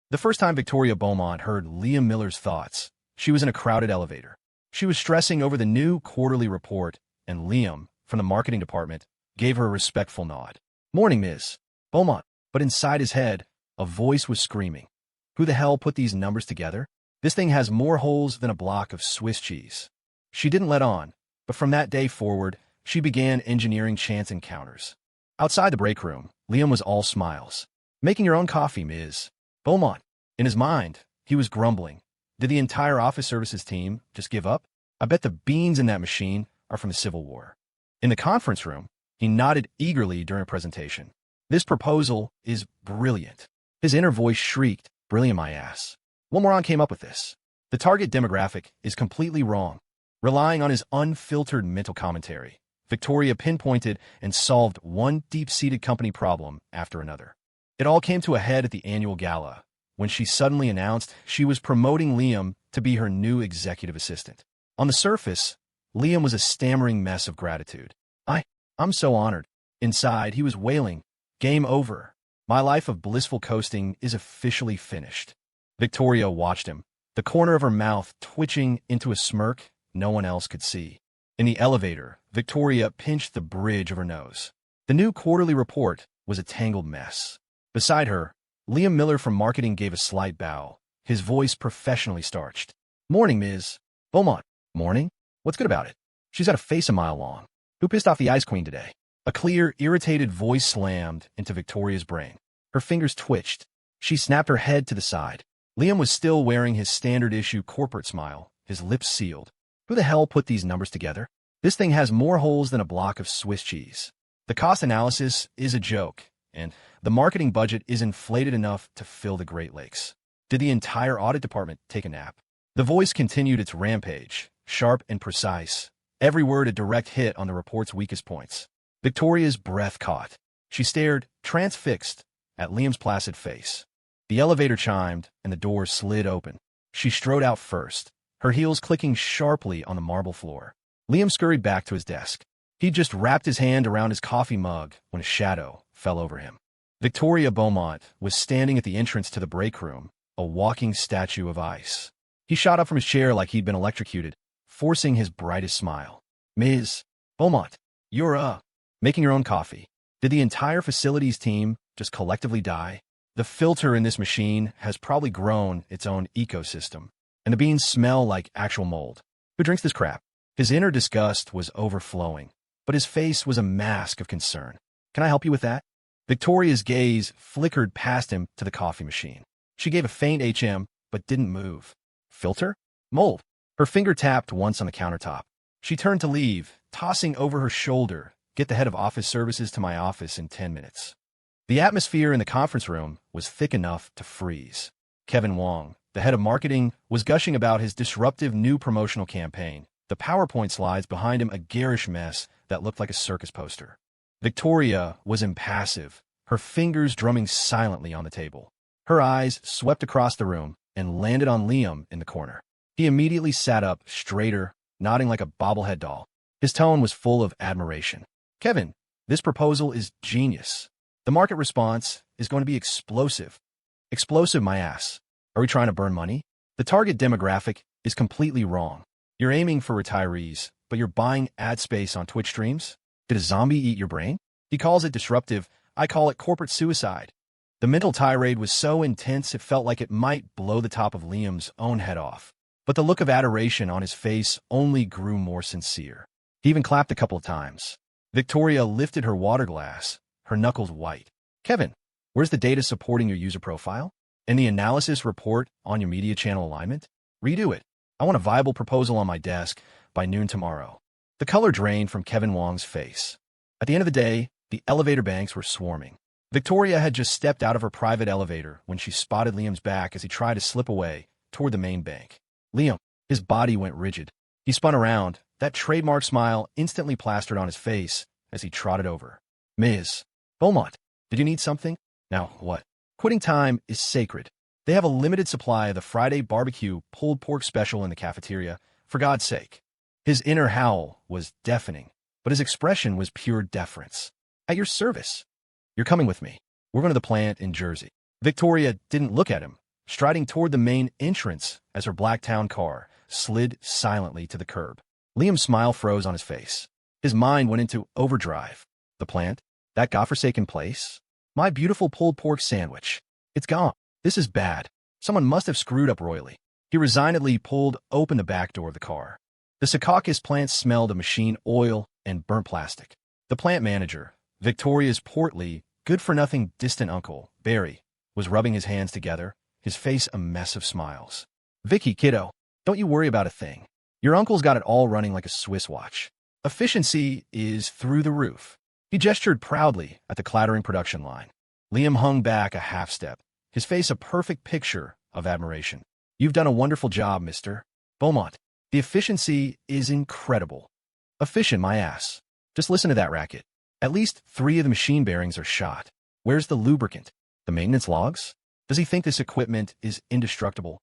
The first time Victoria Beaumont heard Liam Miller's thoughts, she was in a crowded elevator. She was stressing over the new quarterly report, and Liam, from the marketing department, gave her a respectful nod. "Morning, Ms. Beaumont." But inside his head, a voice was screaming, "Who the hell put these numbers together? This thing has more holes than a block of Swiss cheese." She didn't let on, but from that day forward, she began engineering chance encounters. Outside the break room, Liam was all smiles. "Making your own coffee, Ms. Beaumont." In his mind, he was grumbling. Did the entire office services team just give up? I bet the beans in that machine are from the Civil War. In the conference room, he nodded eagerly during a presentation. "This proposal is brilliant." His inner voice shrieked, "Brilliant, my ass. What moron came up with this?" The target demographic is completely wrong. Relying on his unfiltered mental commentary, Victoria pinpointed and solved one deep-seated company problem after another. It all came to a head at the annual gala, when she suddenly announced she was promoting Liam to be her new executive assistant. On the surface, Liam was a stammering mess of gratitude. I'm so honored." Inside, he was wailing, "Game over. My life of blissful coasting is officially finished." Victoria watched him, the corner of her mouth twitching into a smirk no one else could see. In the elevator, Victoria pinched the bridge of her nose. The new quarterly report was a tangled mess. Beside her, Liam Miller from marketing gave a slight bow, his voice professionally starched. "Morning, Ms. Beaumont." "Morning? What's good about it?" "She's got a face a mile long." "Who pissed off the Ice Queen today?" A clear, irritated voice slammed into Victoria's brain. Her fingers twitched. She snapped her head to the side. Liam was still wearing his standard-issue corporate smile, his lips sealed. "Who the hell put these numbers together? This thing has more holes than a block of Swiss cheese. The cost analysis is a joke, and the marketing budget is inflated enough to fill the Great Lakes. Did the entire audit department take a nap?" The voice continued its rampage, sharp and precise, every word a direct hit on the report's weakest points. Victoria's breath caught. She stared, transfixed, at Liam's placid face. The elevator chimed, and the door slid open. She strode out first, her heels clicking sharply on the marble floor. Liam scurried back to his desk. He'd just wrapped his hand around his coffee mug when a shadow fell over him. Victoria Beaumont was standing at the entrance to the break room, a walking statue of ice. He shot up from his chair like he'd been electrocuted, forcing his brightest smile. "Ms. Beaumont, you're, making your own coffee. Did the entire facilities team just collectively die? The filter in this machine has probably grown its own ecosystem, and the beans smell like actual mold. Who drinks this crap?" His inner disgust was overflowing, but his face was a mask of concern. "Can I help you with that?" Victoria's gaze flickered past him to the coffee machine. She gave a faint HM, but didn't move. "Filter? Mold." Her finger tapped once on the countertop. She turned to leave, tossing over her shoulder, "Get the head of office services to my office in 10 minutes. The atmosphere in the conference room was thick enough to freeze. Kevin Wong, the head of marketing, was gushing about his disruptive new promotional campaign, the PowerPoint slides behind him a garish mess that looked like a circus poster. Victoria was impassive, her fingers drumming silently on the table. Her eyes swept across the room and landed on Liam in the corner. He immediately sat up, straighter, nodding like a bobblehead doll. His tone was full of admiration. "Kevin, this proposal is genius. The market response is going to be explosive." "Explosive, my ass. Are we trying to burn money?" "The target demographic is completely wrong. You're aiming for retirees, but you're buying ad space on Twitch streams? Did a zombie eat your brain?" He calls it disruptive. I call it corporate suicide. The mental tirade was so intense it felt like it might blow the top of Liam's own head off. But the look of adoration on his face only grew more sincere. He even clapped a couple of times. Victoria lifted her water glass, her knuckles white. "Kevin, where's the data supporting your user profile? And the analysis report on your media channel alignment? Redo it. I want a viable proposal on my desk by noon tomorrow." The color drained from Kevin Wong's face. At the end of the day, the elevator banks were swarming. Victoria had just stepped out of her private elevator when she spotted Liam's back as he tried to slip away toward the main bank. Liam, his body went rigid. He spun around, that trademark smile instantly plastered on his face as he trotted over. "Ms. Beaumont, did you need something?" "Now what?" "Quitting time is sacred. They have a limited supply of the Friday barbecue pulled pork special in the cafeteria, for God's sake." His inner howl was deafening, but his expression was pure deference. "At your service. You're coming with me. We're going to the plant in Jersey." Victoria didn't look at him. striding toward the main entrance as her black town car slid silently to the curb. Liam's smile froze on his face. His mind went into overdrive. The plant? That godforsaken place? My beautiful pulled pork sandwich. It's gone. This is bad. Someone must have screwed up royally. He resignedly pulled open the back door of the car. The Secaucus plant smelled of machine oil and burnt plastic. The plant manager, Victoria's portly, good-for-nothing distant uncle, Barry, was rubbing his hands together, his face a mess of smiles. "Vicky, kiddo, don't you worry about a thing. Your uncle's got it all running like a Swiss watch. Efficiency is through the roof." He gestured proudly at the clattering production line. Liam hung back a half step, his face a perfect picture of admiration. "You've done a wonderful job, Mr. Beaumont. The efficiency is incredible." "Efficient, my ass. Just listen to that racket. At least 3 of the machine bearings are shot. Where's the lubricant? The maintenance logs? Does he think this equipment is indestructible?"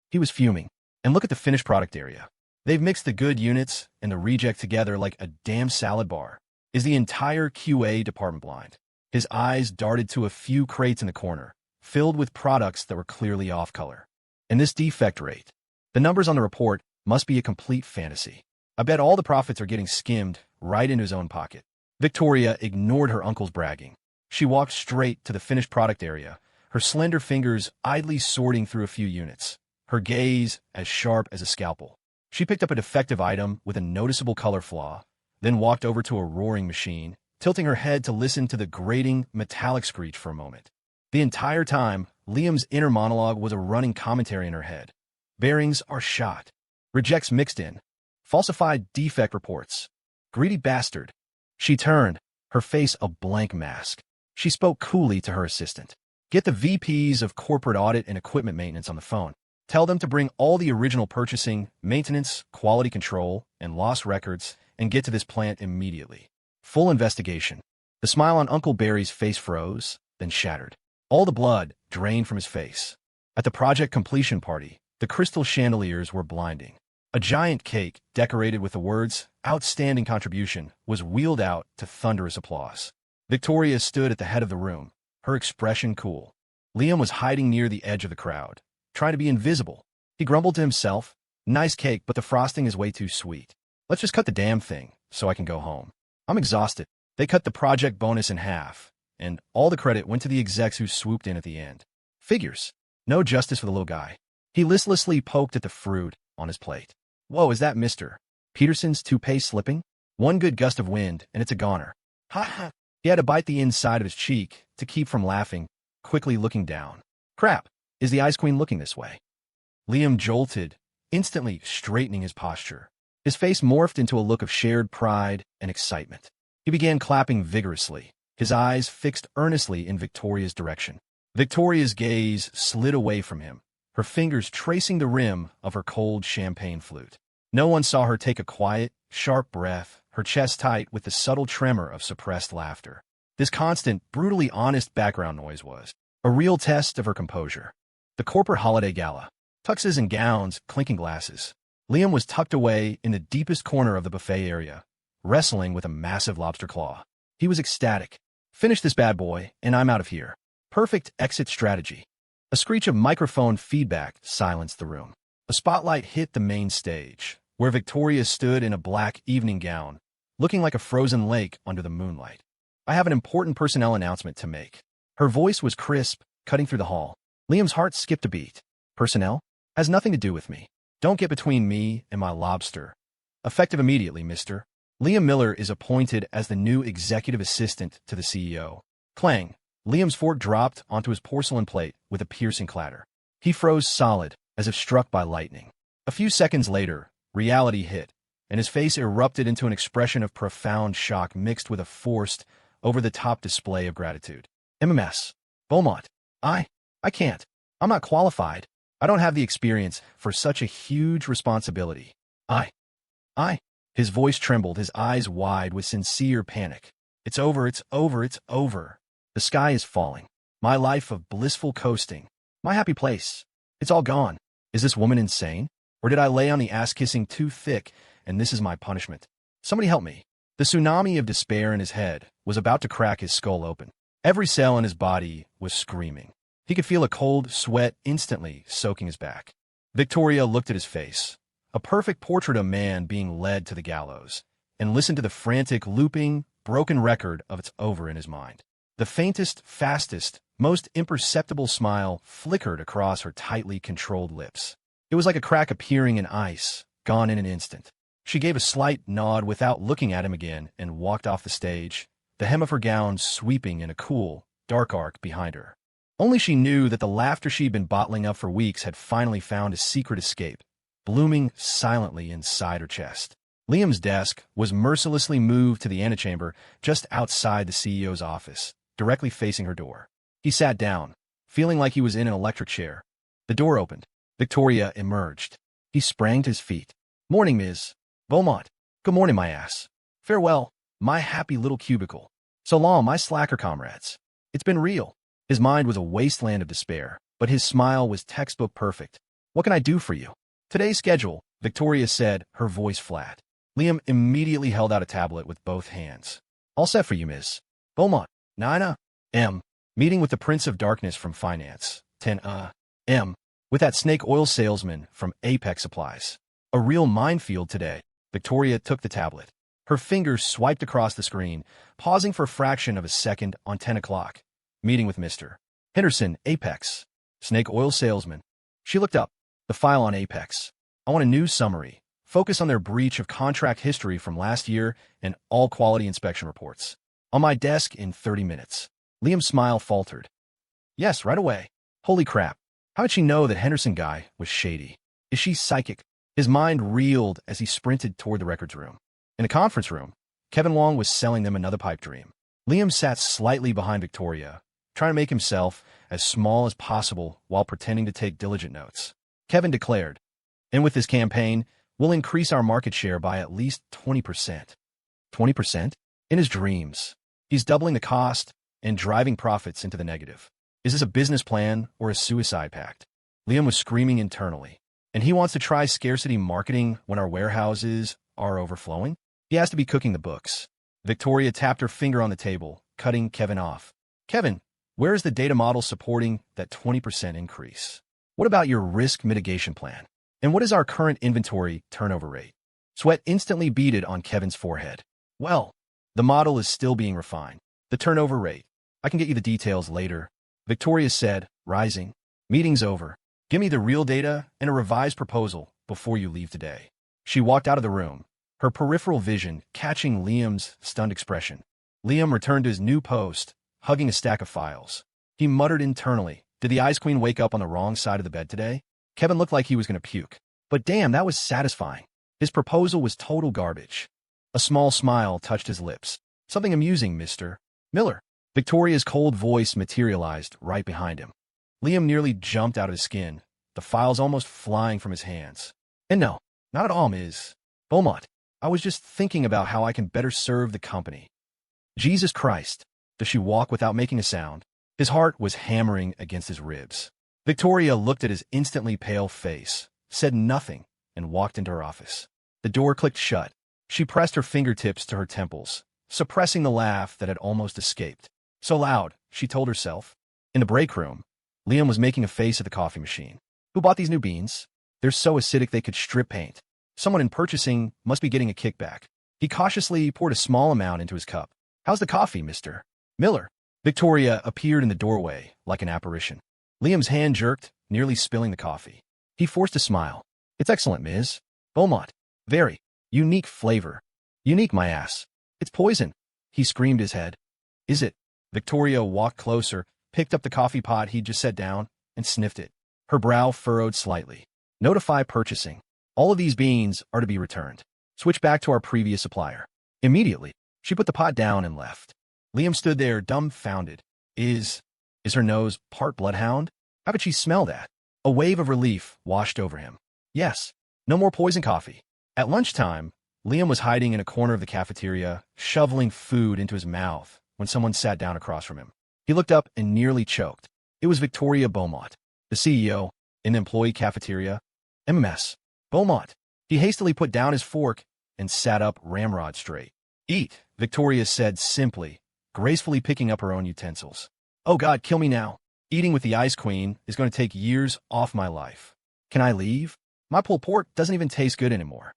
He was fuming. "And look at the finished product area. They've mixed the good units and the reject together like a damn salad bar. Is the entire QA department blind?" His eyes darted to a few crates in the corner, filled with products that were clearly off color. "And this defect rate? The numbers on the report must be a complete fantasy. I bet all the profits are getting skimmed right into his own pocket." Victoria ignored her uncle's bragging. She walked straight to the finished product area, her slender fingers idly sorting through a few units, her gaze as sharp as a scalpel. She picked up a defective item with a noticeable color flaw, then walked over to a roaring machine, tilting her head to listen to the grating, metallic screech for a moment. The entire time, Liam's inner monologue was a running commentary in her head. Bearings are shot. Rejects mixed in. Falsified defect reports. Greedy bastard. She turned, her face a blank mask. She spoke coolly to her assistant. "Get the VPs of corporate audit and equipment maintenance on the phone. Tell them to bring all the original purchasing, maintenance, quality control, and loss records and get to this plant immediately. Full investigation." The smile on Uncle Barry's face froze, then shattered. All the blood drained from his face. At the project completion party, the crystal chandeliers were blinding. A giant cake, decorated with the words, "Outstanding Contribution," was wheeled out to thunderous applause. Victoria stood at the head of the room, her expression cool. Liam was hiding near the edge of the crowd, trying to be invisible. He grumbled to himself, "Nice cake, but the frosting is way too sweet. Let's just cut the damn thing, so I can go home. I'm exhausted." They cut the project bonus in half, and all the credit went to the execs who swooped in at the end. Figures. No justice for the little guy. He listlessly poked at the fruit on his plate. "Whoa, is that Mr. Peterson's toupee slipping? One good gust of wind, and it's a goner." "Ha ha." He had to bite the inside of his cheek to keep from laughing, quickly looking down. "Crap, is the Ice Queen looking this way?" Liam jolted, instantly straightening his posture. His face morphed into a look of shared pride and excitement. He began clapping vigorously, his eyes fixed earnestly in Victoria's direction. Victoria's gaze slid away from him, her fingers tracing the rim of her cold champagne flute. No one saw her take a quiet, sharp breath, her chest tight with the subtle tremor of suppressed laughter. This constant, brutally honest background noise was a real test of her composure. The corporate holiday gala. Tuxes and gowns, clinking glasses. Liam was tucked away in the deepest corner of the buffet area, wrestling with a massive lobster claw. He was ecstatic. "Finish this bad boy, and I'm out of here." Perfect exit strategy. A screech of microphone feedback silenced the room. A spotlight hit the main stage, where Victoria stood in a black evening gown, looking like a frozen lake under the moonlight. "I have an important personnel announcement to make." Her voice was crisp, cutting through the hall. Liam's heart skipped a beat. "Personnel? Has nothing to do with me. Don't get between me and my lobster. Effective immediately, Mr. Liam Miller is appointed as the new executive assistant to the CEO." Clang. Liam's fork dropped onto his porcelain plate with a piercing clatter. He froze solid, as if struck by lightning. A few seconds later, reality hit, and his face erupted into an expression of profound shock mixed with a forced, over-the-top display of gratitude. "MMS. Beaumont. I can't. I'm not qualified. I don't have the experience for such a huge responsibility. I. His voice trembled, his eyes wide with sincere panic. "It's over, it's over, it's over. The sky is falling. My life of blissful coasting. My happy place. It's all gone. Is this woman insane? Or did I lay on the ass-kissing too thick, and this is my punishment? Somebody help me." The tsunami of despair in his head was about to crack his skull open. Every cell in his body was screaming. He could feel a cold sweat instantly soaking his back. Victoria looked at his face, a perfect portrait of a man being led to the gallows, and listened to the frantic, looping, broken record of its over in his mind. The faintest, fastest, most imperceptible smile flickered across her tightly controlled lips. It was like a crack appearing in ice, gone in an instant. She gave a slight nod without looking at him again and walked off the stage, the hem of her gown sweeping in a cool, dark arc behind her. Only she knew that the laughter she'd been bottling up for weeks had finally found a secret escape, blooming silently inside her chest. Liam's desk was mercilessly moved to the antechamber just outside the CEO's office, directly facing her door. He sat down, feeling like he was in an electric chair. The door opened. Victoria emerged. He sprang to his feet. "Morning, Ms. Beaumont." "Good morning, my ass." "Farewell, my happy little cubicle." "So long, my slacker comrades." It's been real. His mind was a wasteland of despair, but his smile was textbook perfect. "What can I do for you?" "Today's schedule," Victoria said, her voice flat. Liam immediately held out a tablet with both hands. "All set for you, Ms. Beaumont. 9 a.m. Meeting with the Prince of Darkness from Finance. 10 a.m. With that snake oil salesman from Apex Supplies. A real minefield today." Victoria took the tablet. Her fingers swiped across the screen, pausing for a fraction of a second on 10 o'clock. Meeting with Mr. Henderson, Apex. Snake oil salesman. She looked up. The file on Apex. "I want a news summary. Focus on their breach of contract history from last year and all quality inspection reports. On my desk in 30 minutes. Liam's smile faltered. "Yes, right away." Holy crap. How did she know that Henderson guy was shady? Is she psychic? His mind reeled as he sprinted toward the records room. In the conference room, Kevin Long was selling them another pipe dream. Liam sat slightly behind Victoria, trying to make himself as small as possible while pretending to take diligent notes. Kevin declared, "And with this campaign, we'll increase our market share by at least 20%. 20%? In his dreams. He's doubling the cost and driving profits into the negative. Is this a business plan or a suicide pact?" Liam was screaming internally. And he wants to try scarcity marketing when our warehouses are overflowing? He has to be cooking the books. Victoria tapped her finger on the table, cutting Kevin off. "Kevin, where is the data model supporting that 20% increase? What about your risk mitigation plan? And what is our current inventory turnover rate?" Sweat instantly beaded on Kevin's forehead. "Well, the model is still being refined. The turnover rate. I can get you the details later," Victoria said, rising. "Meeting's over. Give me the real data and a revised proposal before you leave today." She walked out of the room, her peripheral vision catching Liam's stunned expression. Liam returned to his new post, hugging a stack of files. He muttered internally, "Did the Ice Queen wake up on the wrong side of the bed today?" Kevin looked like he was going to puke. But damn, that was satisfying. His proposal was total garbage. A small smile touched his lips. "Something amusing, Mr. Miller." Victoria's cold voice materialized right behind him. Liam nearly jumped out of his skin, the files almost flying from his hands. "And no, not at all, Ms. Beaumont. I was just thinking about how I can better serve the company." Jesus Christ. Does she walk without making a sound? His heart was hammering against his ribs. Victoria looked at his instantly pale face, said nothing, and walked into her office. The door clicked shut. She pressed her fingertips to her temples, suppressing the laugh that had almost escaped. So loud, she told herself. In the break room, Liam was making a face at the coffee machine. "Who bought these new beans? They're so acidic they could strip paint. Someone in purchasing must be getting a kickback." He cautiously poured a small amount into his cup. "How's the coffee, Mr. Miller?" Victoria appeared in the doorway like an apparition. Liam's hand jerked, nearly spilling the coffee. He forced a smile. "It's excellent, Ms. Beaumont. Very. Unique flavor. Unique, my ass. It's poison." He screamed his head. "Is it?" Victoria walked closer, picked up the coffee pot he'd just set down, and sniffed it. Her brow furrowed slightly. "Notify purchasing. All of these beans are to be returned. Switch back to our previous supplier." Immediately, she put the pot down and left. Liam stood there, dumbfounded. Is her nose part bloodhound? How could she smell that? A wave of relief washed over him. Yes, no more poison coffee. At lunchtime, Liam was hiding in a corner of the cafeteria, shoveling food into his mouth when someone sat down across from him. He looked up and nearly choked. It was Victoria Beaumont, the CEO, in the employee cafeteria. "MMS. Beaumont." He hastily put down his fork and sat up ramrod straight. "Eat," Victoria said simply, gracefully picking up her own utensils. "Oh God, kill me now." Eating with the Ice Queen is going to take years off my life. Can I leave? My pulled pork doesn't even taste good anymore.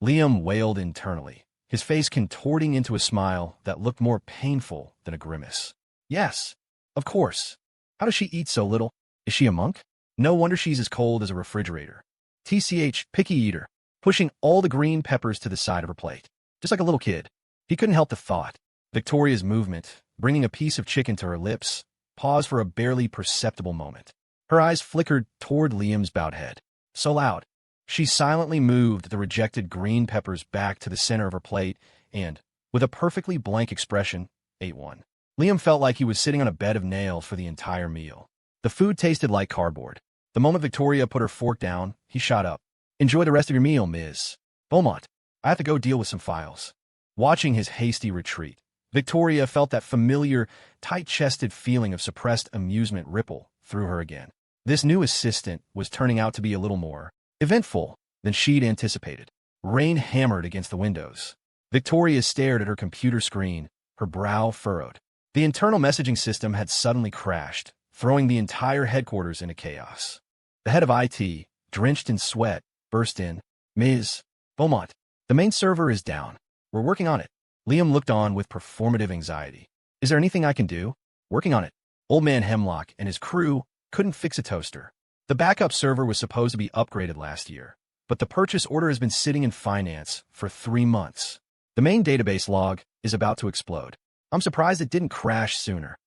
Liam wailed internally, his face contorting into a smile that looked more painful than a grimace. Yes, of course. How does she eat so little? Is she a monk? No wonder she's as cold as a refrigerator. TCH, picky eater, pushing all the green peppers to the side of her plate. Just like a little kid. He couldn't help the thought. Victoria's movement, bringing a piece of chicken to her lips, paused for a barely perceptible moment. Her eyes flickered toward Liam's bowed head. So loud. She silently moved the rejected green peppers back to the center of her plate and, with a perfectly blank expression, ate one. Liam felt like he was sitting on a bed of nails for the entire meal. The food tasted like cardboard. The moment Victoria put her fork down, he shot up. Enjoy the rest of your meal, Ms. Beaumont. I have to go deal with some files. Watching his hasty retreat, Victoria felt that familiar, tight-chested feeling of suppressed amusement ripple through her again. This new assistant was turning out to be a little more eventful than she'd anticipated. Rain hammered against the windows. Victoria stared at her computer screen, her brow furrowed. The internal messaging system had suddenly crashed, throwing the entire headquarters into chaos. The head of IT, drenched in sweat, burst in. Ms. Beaumont, the main server is down. We're working on it. Liam looked on with performative anxiety. Is there anything I can do? Working on it. Old man Hemlock and his crew couldn't fix a toaster. The backup server was supposed to be upgraded last year, but the purchase order has been sitting in finance for 3 months. The main database log is about to explode. I'm surprised it didn't crash sooner.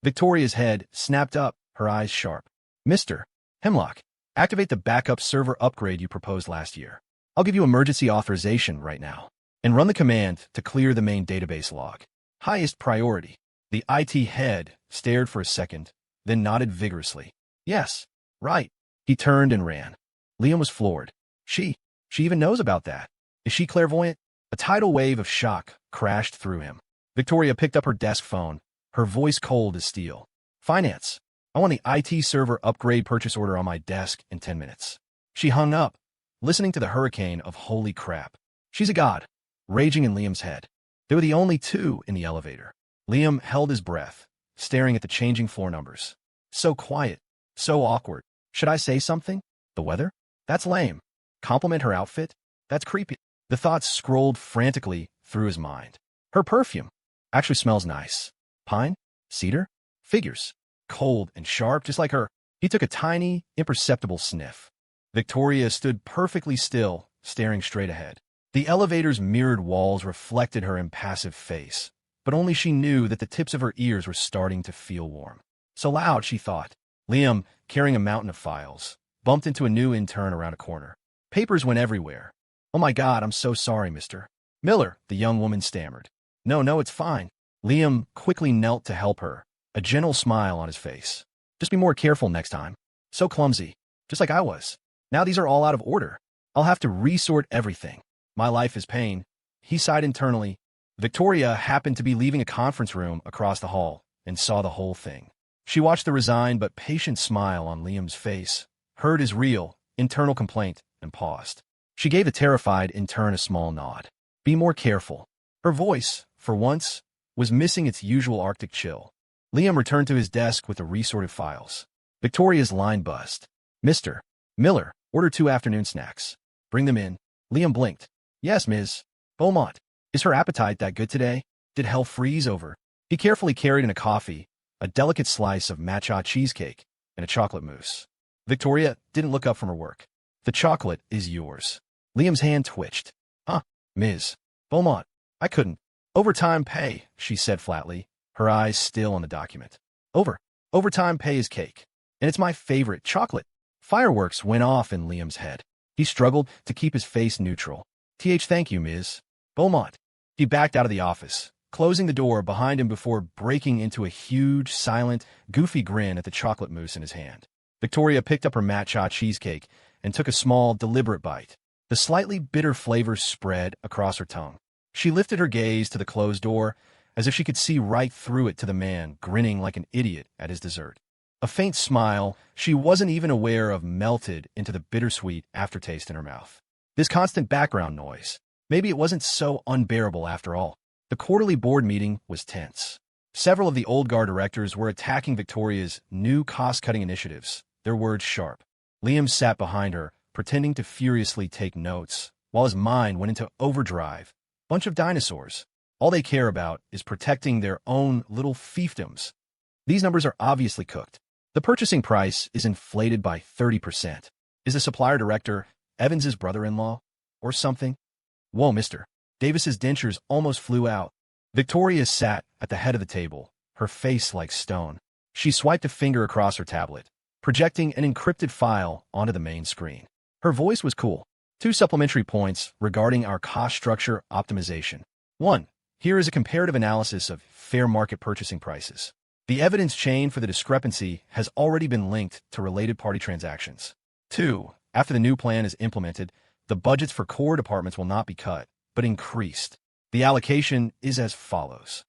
Victoria's head snapped up, her eyes sharp. Mr. Hemlock, activate the backup server upgrade you proposed last year. I'll give you emergency authorization right now. And run the command to clear the main database log. Highest priority. The IT head stared for a second, then nodded vigorously. Yes, right. He turned and ran. Liam was floored. She even knows about that. Is she clairvoyant? A tidal wave of shock crashed through him. Victoria picked up her desk phone, her voice cold as steel. Finance. I want the IT server upgrade purchase order on my desk in 10 minutes. She hung up, listening to the hurricane of holy crap. She's a god. Raging in Liam's head. They were the only two in the elevator. Liam held his breath, staring at the changing floor numbers. So quiet. So awkward. Should I say something? The weather? That's lame. Compliment her outfit? That's creepy. The thoughts scrolled frantically through his mind. Her perfume actually smells nice. Pine? Cedar? Figures. Cold and sharp, just like her. He took a tiny, imperceptible sniff. Victoria stood perfectly still, staring straight ahead. The elevator's mirrored walls reflected her impassive face, but only she knew that the tips of her ears were starting to feel warm. So loud, she thought. Liam, carrying a mountain of files, bumped into a new intern around a corner. Papers went everywhere. Oh my God, I'm so sorry, Mr. Miller, the young woman stammered. No, it's fine. Liam quickly knelt to help her, a gentle smile on his face. Just be more careful next time. So clumsy, just like I was. Now these are all out of order. I'll have to resort everything. My life is pain. He sighed internally. Victoria happened to be leaving a conference room across the hall and saw the whole thing. She watched the resigned but patient smile on Liam's face, heard his real, internal complaint, and paused. She gave the terrified intern a small nod. Be more careful. Her voice, for once, was missing its usual Arctic chill. Liam returned to his desk with the resorted files. Victoria's line buzzed. Mr. Miller, order 2 afternoon snacks. Bring them in. Liam blinked. Yes, Ms. Beaumont. Is her appetite that good today? Did hell freeze over? He carefully carried in a coffee, a delicate slice of matcha cheesecake, and a chocolate mousse. Victoria didn't look up from her work. The chocolate is yours. Liam's hand twitched. Huh, Ms. Beaumont. I couldn't. Overtime pay, she said flatly, her eyes still on the document. Overtime pay is cake. And it's my favorite chocolate. Fireworks went off in Liam's head. He struggled to keep his face neutral. Thank you, Ms. Beaumont. He backed out of the office, closing the door behind him before breaking into a huge, silent, goofy grin at the chocolate mousse in his hand. Victoria picked up her matcha cheesecake and took a small, deliberate bite. The slightly bitter flavor spread across her tongue. She lifted her gaze to the closed door, as if she could see right through it to the man grinning like an idiot at his dessert. A faint smile she wasn't even aware of melted into the bittersweet aftertaste in her mouth. This constant background noise. Maybe it wasn't so unbearable after all. The quarterly board meeting was tense. Several of the old guard directors were attacking Victoria's new cost-cutting initiatives, their words sharp. Liam sat behind her, pretending to furiously take notes, while his mind went into overdrive. Bunch of dinosaurs. All they care about is protecting their own little fiefdoms. These numbers are obviously cooked. The purchasing price is inflated by 30%. Is the supplier director Evans's brother-in-law or something? Whoa, mister. Davis's dentures almost flew out. Victoria sat at the head of the table, her face like stone. She swiped a finger across her tablet, projecting an encrypted file onto the main screen. Her voice was cool. 2 supplementary points regarding our cost structure optimization. 1. Here is a comparative analysis of fair market purchasing prices. The evidence chain for the discrepancy has already been linked to related party transactions. 2. After the new plan is implemented, the budgets for core departments will not be cut, but increased. The allocation is as follows.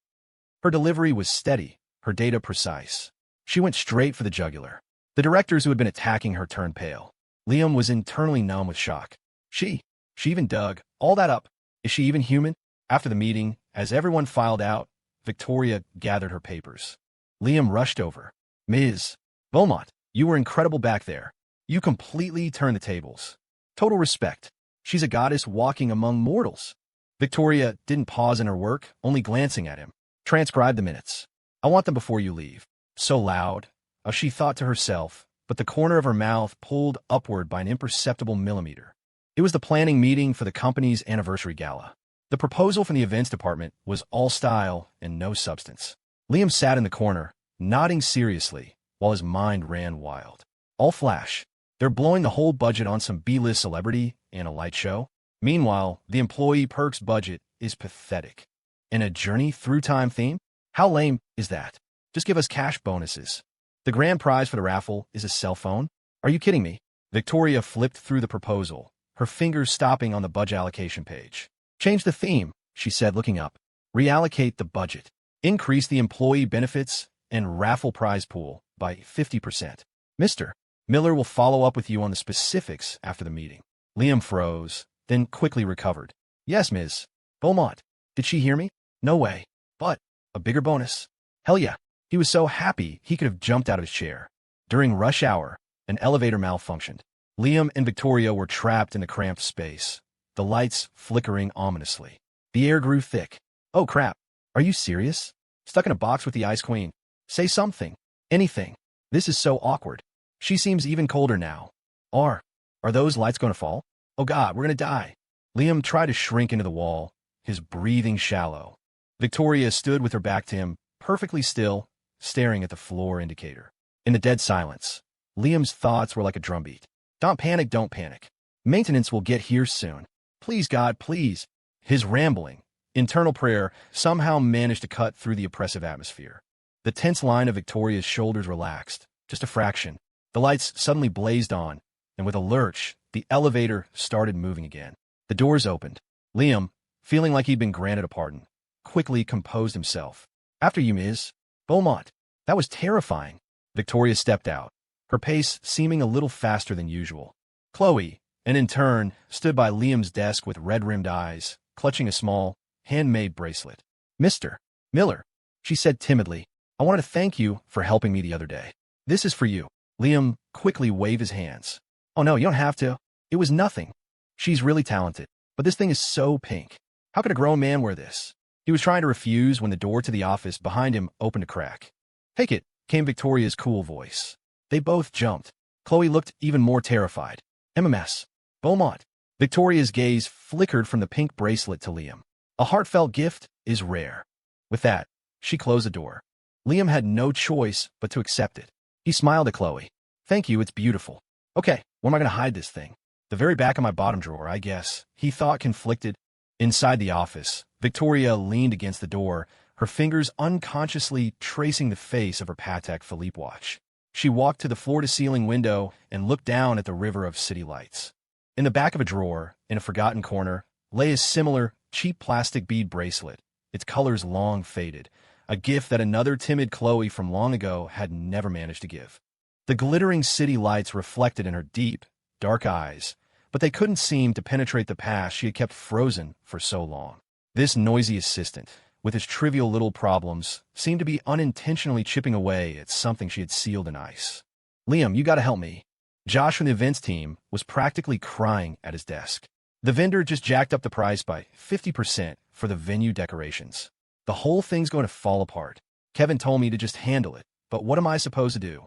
Her delivery was steady, her data precise. She went straight for the jugular. The directors who had been attacking her turned pale. Liam was internally numb with shock. She even dug all that up. Is she even human? After the meeting, as everyone filed out, Victoria gathered her papers. Liam rushed over. Ms. Beaumont, you were incredible back there. You completely turned the tables. Total respect. She's a goddess walking among mortals. Victoria didn't pause in her work, only glancing at him. Transcribe the minutes. I want them before you leave. So loud, she thought to herself, but the corner of her mouth pulled upward by an imperceptible millimeter. It was the planning meeting for the company's anniversary gala. The proposal from the events department was all style and no substance. Liam sat in the corner, nodding seriously, while his mind ran wild. All flash. They're blowing the whole budget on some B-list celebrity and a light show. Meanwhile, the employee perks budget is pathetic. And a journey through time theme? How lame is that? Just give us cash bonuses. The grand prize for the raffle is a cell phone? Are you kidding me? Victoria flipped through the proposal, her fingers stopping on the budget allocation page. Change the theme, she said, looking up. Reallocate the budget. Increase the employee benefits and raffle prize pool by 50%. Mr. Miller will follow up with you on the specifics after the meeting. Liam froze, then quickly recovered. Yes, Ms. Beaumont. Did she hear me? No way. But a bigger bonus. Hell yeah. He was so happy he could have jumped out of his chair. During rush hour, an elevator malfunctioned. Liam and Victoria were trapped in the cramped space, the lights flickering ominously. The air grew thick. Oh crap. Are you serious? Stuck in a box with the Ice Queen. Say something. Anything. This is so awkward. She seems even colder now. Are those lights going to fall? Oh God, we're going to die. Liam tried to shrink into the wall, his breathing shallow. Victoria stood with her back to him, perfectly still, staring at the floor indicator. In the dead silence, Liam's thoughts were like a drumbeat. Don't panic, don't panic. Maintenance will get here soon. Please, God, please. His rambling, internal prayer somehow managed to cut through the oppressive atmosphere. The tense line of Victoria's shoulders relaxed, just a fraction. The lights suddenly blazed on, and with a lurch, the elevator started moving again. The doors opened. Liam, feeling like he'd been granted a pardon, quickly composed himself. After you, Ms. Beaumont. That was terrifying. Victoria stepped out, her pace seeming a little faster than usual. Chloe, an intern, stood by Liam's desk with red-rimmed eyes, clutching a small, handmade bracelet. Mr. Miller, she said timidly, I wanted to thank you for helping me the other day. This is for you. Liam quickly waved his hands. Oh no, you don't have to. It was nothing. She's really talented, but this thing is so pink. How could a grown man wear this? He was trying to refuse when the door to the office behind him opened a crack. Take it, came Victoria's cool voice. They both jumped. Chloe looked even more terrified. MMS. Beaumont. Victoria's gaze flickered from the pink bracelet to Liam. A heartfelt gift is rare. With that, she closed the door. Liam had no choice but to accept it. He smiled at Chloe. Thank you, it's beautiful. Okay, where am I going to hide this thing? The very back of my bottom drawer, I guess, he thought, conflicted. Inside the office, Victoria leaned against the door, her fingers unconsciously tracing the face of her Patek Philippe watch. She walked to the floor-to-ceiling window and looked down at the river of city lights. In the back of a drawer, in a forgotten corner, lay a similar, cheap plastic bead bracelet, its colors long faded, a gift that another timid Chloe from long ago had never managed to give. The glittering city lights reflected in her deep, dark eyes, but they couldn't seem to penetrate the past she had kept frozen for so long. This noisy assistant, with his trivial little problems, seemed to be unintentionally chipping away at something she had sealed in ice. Liam, you gotta help me. Josh from the events team was practically crying at his desk. The vendor just jacked up the price by 50% for the venue decorations. The whole thing's going to fall apart. Kevin told me to just handle it, but what am I supposed to do?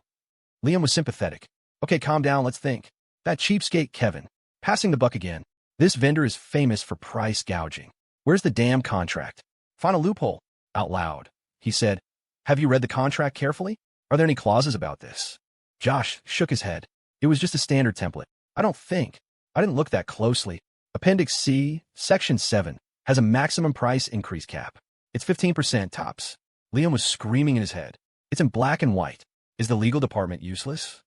Liam was sympathetic. Okay, calm down, let's think. That cheapskate Kevin. Passing the buck again. This vendor is famous for price gouging. Where's the damn contract? Find a loophole. Out loud, he said, have you read the contract carefully? Are there any clauses about this? Josh shook his head. It was just a standard template. I don't think. I didn't look that closely. Appendix C, Section 7, has a maximum price increase cap. It's 15% tops. Liam was screaming in his head. It's in black and white. Is the legal department useless?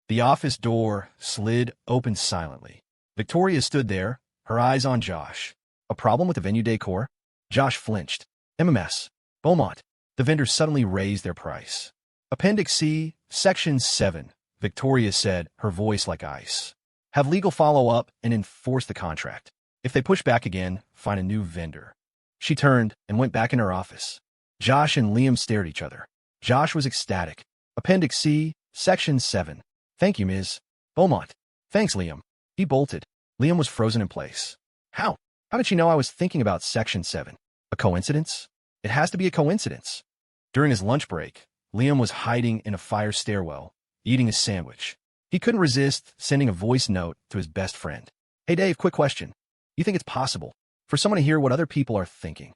The office door slid open silently. Victoria stood there, her eyes on Josh. A problem with the venue decor? Josh flinched. MMS. Beaumont. The vendors suddenly raised their price. Appendix C, Section 7, Victoria said, her voice like ice. Have legal follow up and enforce the contract. If they push back again, find a new vendor. She turned and went back in her office. Josh and Liam stared at each other. Josh was ecstatic. Appendix C, Section 7. Thank you, Ms. Beaumont. Thanks, Liam. He bolted. Liam was frozen in place. How? How did she know I was thinking about Section 7? A coincidence? It has to be a coincidence. During his lunch break, Liam was hiding in a fire stairwell, eating a sandwich. He couldn't resist sending a voice note to his best friend. Hey Dave, quick question. You think it's possible for someone to hear what other people are thinking?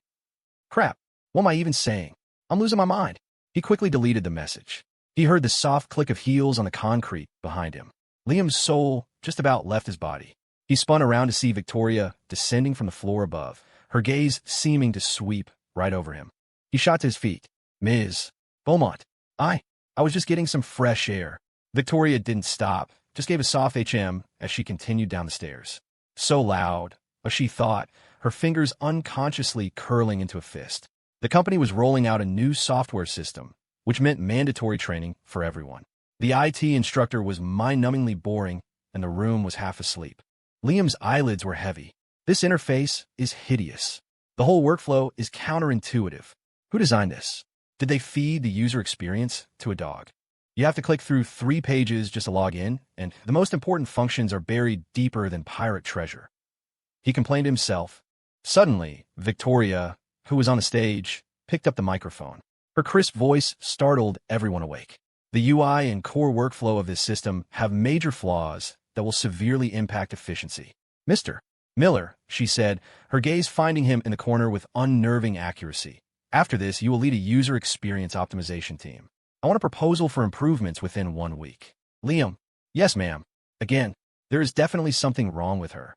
Crap, what am I even saying? I'm losing my mind. He quickly deleted the message. He heard the soft click of heels on the concrete behind him. Liam's soul just about left his body. He spun around to see Victoria descending from the floor above, her gaze seeming to sweep right over him. He shot to his feet. Ms. Beaumont, I was just getting some fresh air. Victoria didn't stop, just gave a soft HM as she continued down the stairs. So loud, as she thought, her fingers unconsciously curling into a fist. The company was rolling out a new software system, which meant mandatory training for everyone. The IT instructor was mind-numbingly boring, and the room was half asleep. Liam's eyelids were heavy. This interface is hideous. The whole workflow is counterintuitive. Who designed this? Did they feed the user experience to a dog? You have to click through 3 pages just to log in, and the most important functions are buried deeper than pirate treasure. He complained to himself. Suddenly, Victoria, who was on the stage, picked up the microphone. Her crisp voice startled everyone awake. The UI and core workflow of this system have major flaws that will severely impact efficiency. Mr. Miller, she said, her gaze finding him in the corner with unnerving accuracy. After this, you will lead a user experience optimization team. I want a proposal for improvements within 1 week. Liam, yes, ma'am. Again, there is definitely something wrong with her.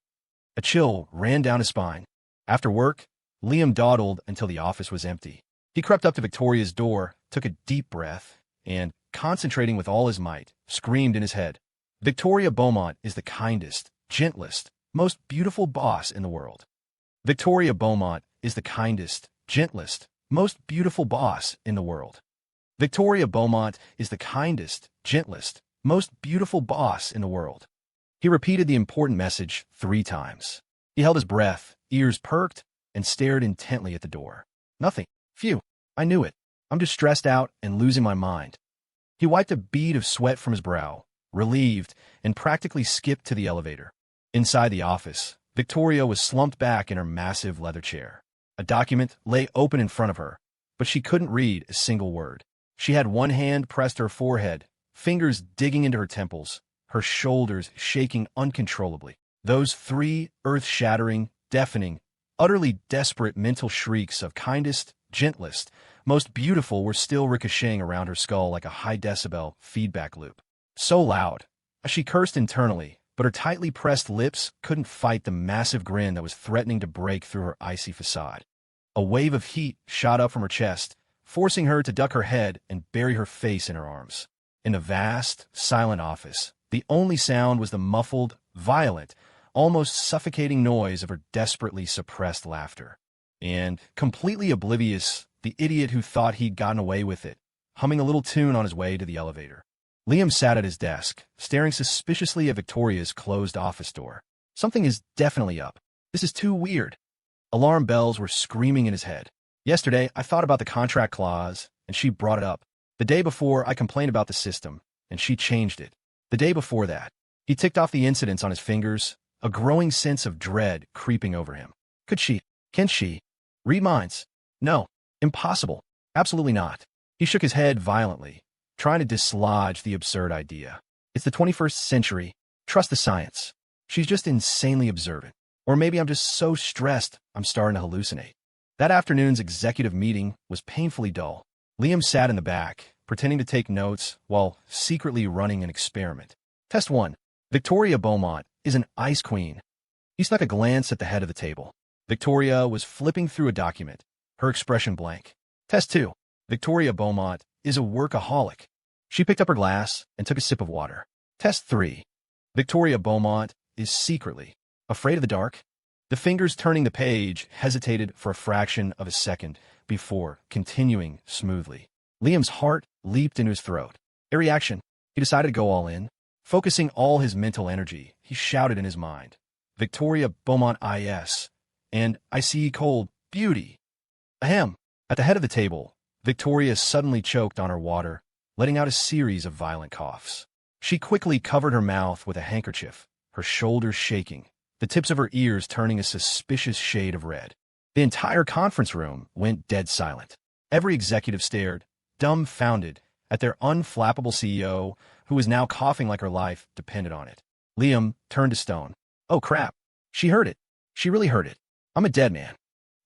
A chill ran down his spine. After work, Liam dawdled until the office was empty. He crept up to Victoria's door, took a deep breath, and, concentrating with all his might, screamed in his head. Victoria Beaumont is the kindest, gentlest, most beautiful boss in the world. Victoria Beaumont is the kindest, gentlest, most beautiful boss in the world. Victoria Beaumont is the kindest, gentlest, most beautiful boss in the world. He repeated the important message 3 times. He held his breath, ears perked, and stared intently at the door. Nothing. Phew. I knew it. I'm just stressed out and losing my mind. He wiped a bead of sweat from his brow, relieved, and practically skipped to the elevator. Inside the office, Victoria was slumped back in her massive leather chair. A document lay open in front of her, but she couldn't read a single word. She had one hand pressed to her forehead, fingers digging into her temples, her shoulders shaking uncontrollably. Those 3 earth-shattering, deafening, utterly desperate mental shrieks of kindest, gentlest, most beautiful were still ricocheting around her skull like a high-decibel feedback loop. So loud, she cursed internally, but her tightly pressed lips couldn't fight the massive grin that was threatening to break through her icy facade. A wave of heat shot up from her chest, forcing her to duck her head and bury her face in her arms. In the vast, silent office, the only sound was the muffled, violent, almost suffocating noise of her desperately suppressed laughter. And, completely oblivious, the idiot who thought he'd gotten away with it, humming a little tune on his way to the elevator. Liam sat at his desk, staring suspiciously at Victoria's closed office door. Something is definitely up. This is too weird. Alarm bells were screaming in his head. Yesterday, I thought about the contract clause, and she brought it up. The day before, I complained about the system, and she changed it. The day before that, he ticked off the incidents on his fingers, a growing sense of dread creeping over him. Can she read minds? No. Impossible. Absolutely not. He shook his head violently, trying to dislodge the absurd idea. It's the 21st century. Trust the science. She's just insanely observant. Or maybe I'm just so stressed I'm starting to hallucinate. That afternoon's executive meeting was painfully dull. Liam sat in the back, pretending to take notes while secretly running an experiment. Test 1. Victoria Beaumont is an ice queen. He snuck a glance at the head of the table. Victoria was flipping through a document, her expression blank. Test 2. Victoria Beaumont is a workaholic. She picked up her glass and took a sip of water. Test 3. Victoria Beaumont is secretly afraid of the dark. The fingers turning the page hesitated for a fraction of a second before continuing smoothly. Liam's heart leaped into his throat. A reaction. He decided to go all in. Focusing all his mental energy, he shouted in his mind, Victoria Beaumont I.S. and I see cold beauty. Ahem. At the head of the table, Victoria suddenly choked on her water, letting out a series of violent coughs. She quickly covered her mouth with a handkerchief, her shoulders shaking, the tips of her ears turning a suspicious shade of red. The entire conference room went dead silent. Every executive stared, dumbfounded, at their unflappable CEO, who was now coughing like her life depended on it. Liam turned to stone. Oh crap. She heard it. She really heard it. I'm a dead man.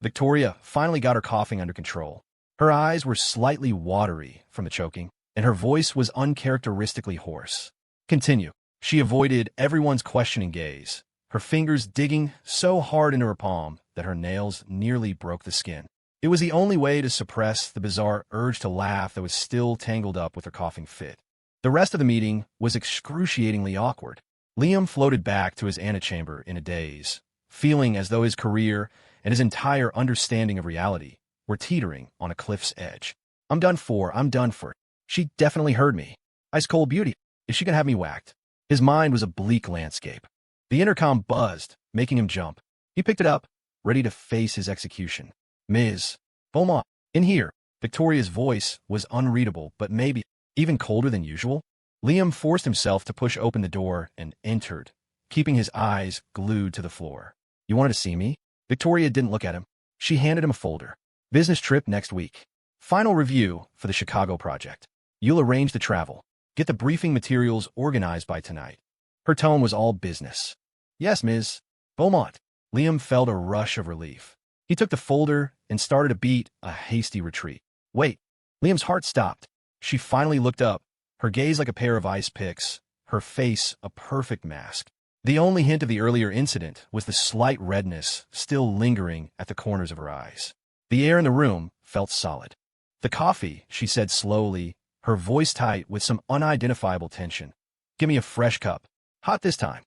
Victoria finally got her coughing under control. Her eyes were slightly watery from the choking, and her voice was uncharacteristically hoarse. Continue. She avoided everyone's questioning gaze, her fingers digging so hard into her palm that her nails nearly broke the skin. It was the only way to suppress the bizarre urge to laugh that was still tangled up with her coughing fit. The rest of the meeting was excruciatingly awkward. Liam floated back to his antechamber in a daze, feeling as though his career and his entire understanding of reality were teetering on a cliff's edge. I'm done for. She definitely heard me. Ice cold beauty. Is she gonna have me whacked? His mind was a bleak landscape. The intercom buzzed, making him jump. He picked it up, ready to face his execution. Ms. Beaumont, in here. Victoria's voice was unreadable, but maybe even colder than usual. Liam forced himself to push open the door and entered, keeping his eyes glued to the floor. You wanted to see me? Victoria didn't look at him. She handed him a folder. Business trip next week. Final review for the Chicago project. You'll arrange the travel. Get the briefing materials organized by tonight. Her tone was all business. Yes, Ms. Beaumont. Liam felt a rush of relief. He took the folder and started to beat a hasty retreat. Wait. Liam's heart stopped. She finally looked up, her gaze like a pair of ice picks, her face a perfect mask. The only hint of the earlier incident was the slight redness still lingering at the corners of her eyes. The air in the room felt solid. The coffee, she said slowly, her voice tight with some unidentifiable tension. Give me a fresh cup. Hot this time.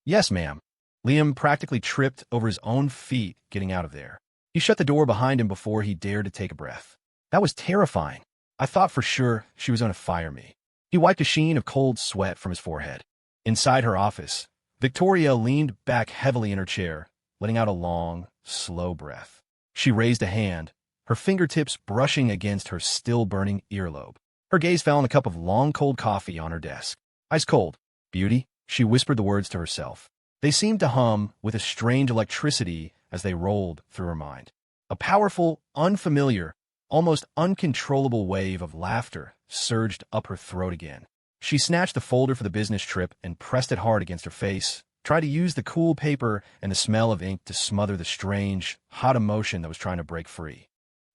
Yes, ma'am. Liam practically tripped over his own feet getting out of there. He shut the door behind him before he dared to take a breath. That was terrifying. I thought for sure she was going to fire me. He wiped a sheen of cold sweat from his forehead. Inside her office, Victoria leaned back heavily in her chair, letting out a long, slow breath. She raised a hand, her fingertips brushing against her still-burning earlobe. Her gaze fell on a cup of long cold coffee on her desk. Ice cold. Beauty, she whispered the words to herself. They seemed to hum with a strange electricity as they rolled through her mind. A powerful, unfamiliar, almost uncontrollable wave of laughter surged up her throat again. She snatched the folder for the business trip and pressed it hard against her face, tried to use the cool paper and the smell of ink to smother the strange, hot emotion that was trying to break free.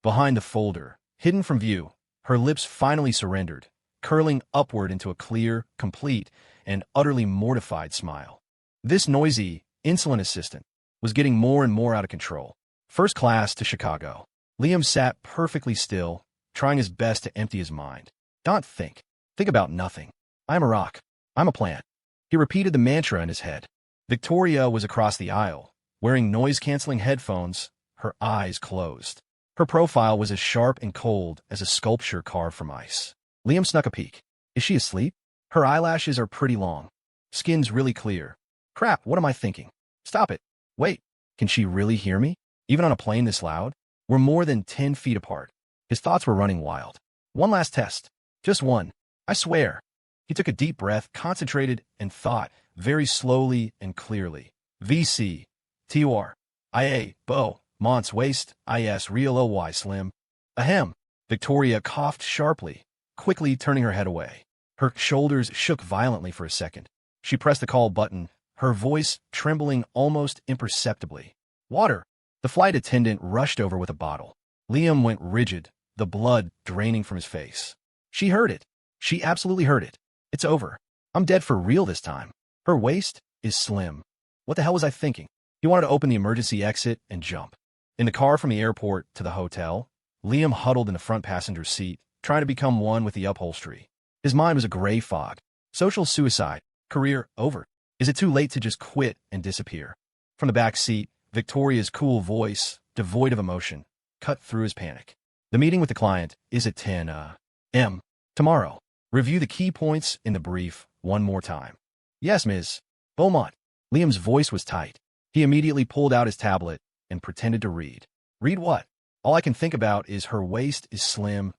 Behind the folder, hidden from view, her lips finally surrendered, curling upward into a clear, complete, and utterly mortified smile. This noisy, insolent assistant was getting more and more out of control. First class to Chicago. Liam sat perfectly still, trying his best to empty his mind. Don't think. Think about nothing. I'm a rock. I'm a plant. He repeated the mantra in his head. Victoria was across the aisle, wearing noise-canceling headphones, her eyes closed. Her profile was as sharp and cold as a sculpture carved from ice. Liam snuck a peek. Is she asleep? Her eyelashes are pretty long. Skin's really clear. Crap, what am I thinking? Stop it. Wait, can she really hear me? Even on a plane this loud? were more than 10 feet apart. His thoughts were running wild. One last test. Just one. I swear. He took a deep breath, concentrated, and thought, very slowly and clearly. VC. TOR. IA. Bo. Mont's waist. IS. Real OY. Slim. Ahem. Victoria coughed sharply, quickly turning her head away. Her shoulders shook violently for a second. She pressed the call button, her voice trembling almost imperceptibly. Water. The flight attendant rushed over with a bottle. Liam went rigid, the blood draining from his face. She heard it. She absolutely heard it. It's over. I'm dead for real this time. Her waist is slim. What the hell was I thinking? He wanted to open the emergency exit and jump. In the car from the airport to the hotel, Liam huddled in the front passenger seat, trying to become one with the upholstery. His mind was a gray fog. Social suicide. Career over. Is it too late to just quit and disappear? From the back seat, Victoria's cool voice, devoid of emotion, cut through his panic. The meeting with the client is at 10 a.m. tomorrow. Review the key points in the brief one more time. Yes, Ms. Beaumont. Liam's voice was tight. He immediately pulled out his tablet and pretended to read. Read what? All I can think about is her waist is slim.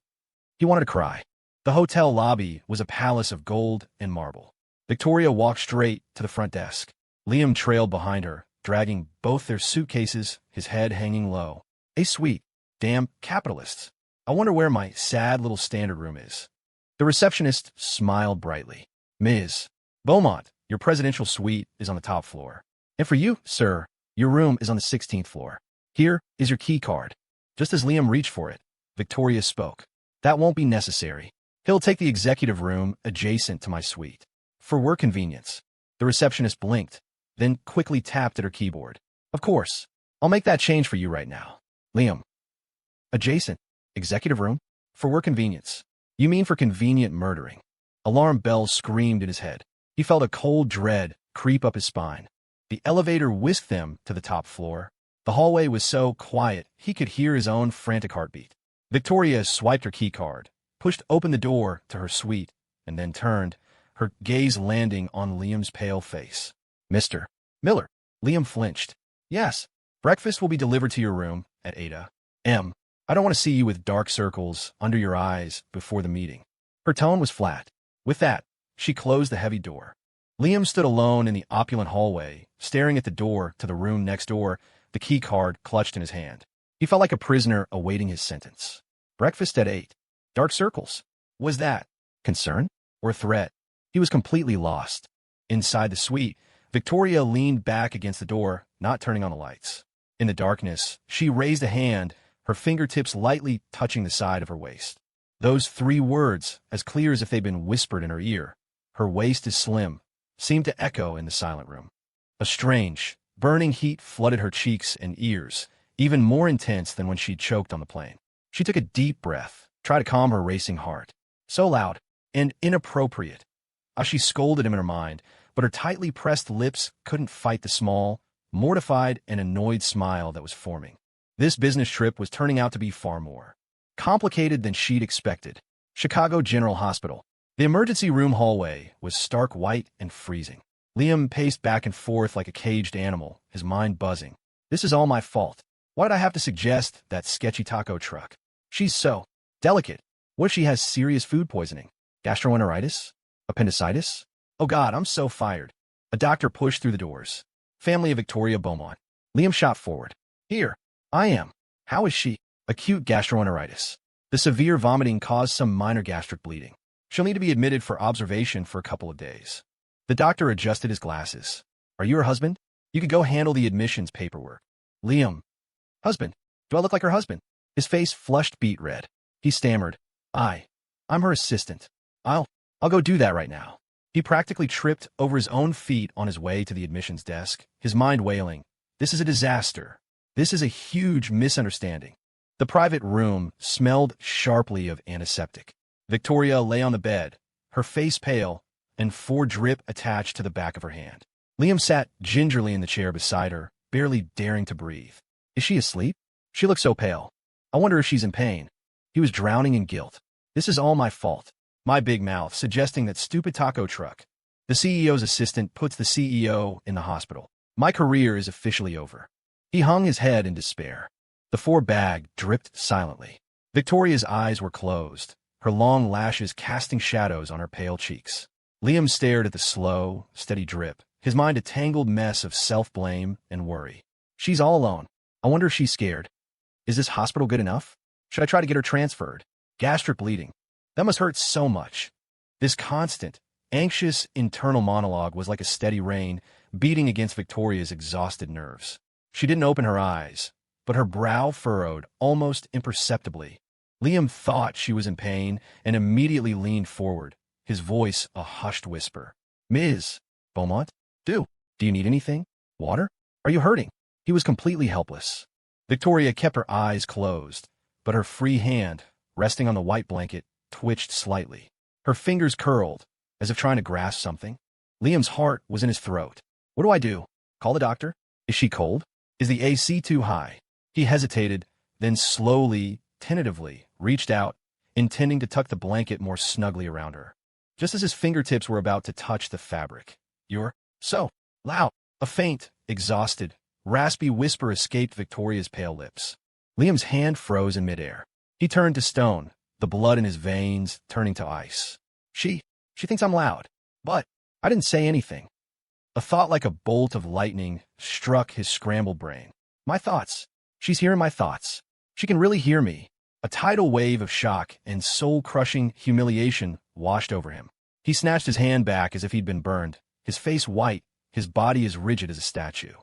He wanted to cry. The hotel lobby was a palace of gold and marble. Victoria walked straight to the front desk. Liam trailed behind her, dragging both their suitcases, his head hanging low. A suite. Damn capitalists. I wonder where my sad little standard room is. The receptionist smiled brightly. Ms. Beaumont, your presidential suite is on the top floor. And for you, sir, your room is on the 16th floor. Here is your key card. Just as Liam reached for it, Victoria spoke. That won't be necessary. He'll take the executive room adjacent to my suite. For work convenience. The receptionist blinked, then quickly tapped at her keyboard. Of course. I'll make that change for you right now. Liam. Adjacent. Executive room? For work convenience. You mean for convenient murdering? Alarm bells screamed in his head. He felt a cold dread creep up his spine. The elevator whisked them to the top floor. The hallway was so quiet he could hear his own frantic heartbeat. Victoria swiped her keycard, pushed open the door to her suite, and then turned, her gaze landing on Liam's pale face. Mr. Miller. Liam flinched. Yes. Breakfast will be delivered to your room at 8 a.m. I don't want to see you with dark circles under your eyes before the meeting. Her tone was flat. With that, she closed the heavy door. Liam stood alone in the opulent hallway, staring at the door to the room next door, the key card clutched in his hand. He felt like a prisoner awaiting his sentence. Breakfast at 8. Dark circles. Was that concern or threat? He was completely lost. Inside the suite, Victoria leaned back against the door, not turning on the lights. In the darkness, she raised a hand, her fingertips lightly touching the side of her waist. Those 3 words, as clear as if they'd been whispered in her ear, her waist is slim, seemed to echo in the silent room. A strange, burning heat flooded her cheeks and ears, even more intense than when she'd choked on the plane. She took a deep breath, tried to calm her racing heart. So loud and inappropriate. She scolded him in her mind, but her tightly pressed lips couldn't fight the small, mortified and annoyed smile that was forming. This business trip was turning out to be far more complicated than she'd expected. Chicago General Hospital. The emergency room hallway was stark white and freezing. Liam paced back and forth like a caged animal, his mind buzzing. This is all my fault. Why did I have to suggest that sketchy taco truck? She's so delicate. What if she has serious food poisoning? Gastroenteritis? Appendicitis? Oh God, I'm so fired. A doctor pushed through the doors. Family of Victoria Beaumont. Liam shot forward. Here. I am. How is she? Acute gastroenteritis. The severe vomiting caused some minor gastric bleeding. She'll need to be admitted for observation for a couple of days. The doctor adjusted his glasses. Are you her husband? You could go handle the admissions paperwork. Liam. Husband. Do I look like her husband? His face flushed beet red. He stammered. I'm her assistant. I'll go do that right now. He practically tripped over his own feet on his way to the admissions desk, his mind wailing. This is a disaster. This is a huge misunderstanding. The private room smelled sharply of antiseptic. Victoria lay on the bed, her face pale, and 4 drip attached to the back of her hand. Liam sat gingerly in the chair beside her, barely daring to breathe. Is she asleep? She looks so pale. I wonder if she's in pain. He was drowning in guilt. This is all my fault. My big mouth suggesting that stupid taco truck. The CEO's assistant puts the CEO in the hospital. My career is officially over. He hung his head in despair. The bag dripped silently. Victoria's eyes were closed, her long lashes casting shadows on her pale cheeks. Liam stared at the slow, steady drip, his mind a tangled mess of self-blame and worry. She's all alone. I wonder if she's scared. Is this hospital good enough? Should I try to get her transferred? Gastric bleeding. That must hurt so much. This constant, anxious internal monologue was like a steady rain beating against Victoria's exhausted nerves. She didn't open her eyes, but her brow furrowed almost imperceptibly. Liam thought she was in pain and immediately leaned forward, his voice a hushed whisper. Ms. Beaumont? Do you need anything? Water? Are you hurting? He was completely helpless. Victoria kept her eyes closed, but her free hand, resting on the white blanket, twitched slightly. Her fingers curled, as if trying to grasp something. Liam's heart was in his throat. What do I do? Call the doctor? Is she cold? Is the AC too high? He hesitated, then slowly, tentatively, reached out, intending to tuck the blanket more snugly around her. Just as his fingertips were about to touch the fabric. You're so loud. A faint, exhausted, raspy whisper escaped Victoria's pale lips. Liam's hand froze in midair. He turned to stone, the blood in his veins turning to ice. She thinks I'm loud. But I didn't say anything. A thought like a bolt of lightning struck his scrambled brain. My thoughts. She's hearing my thoughts. She can really hear me. A tidal wave of shock and soul-crushing humiliation washed over him. He snatched his hand back as if he'd been burned, his face white, his body as rigid as a statue.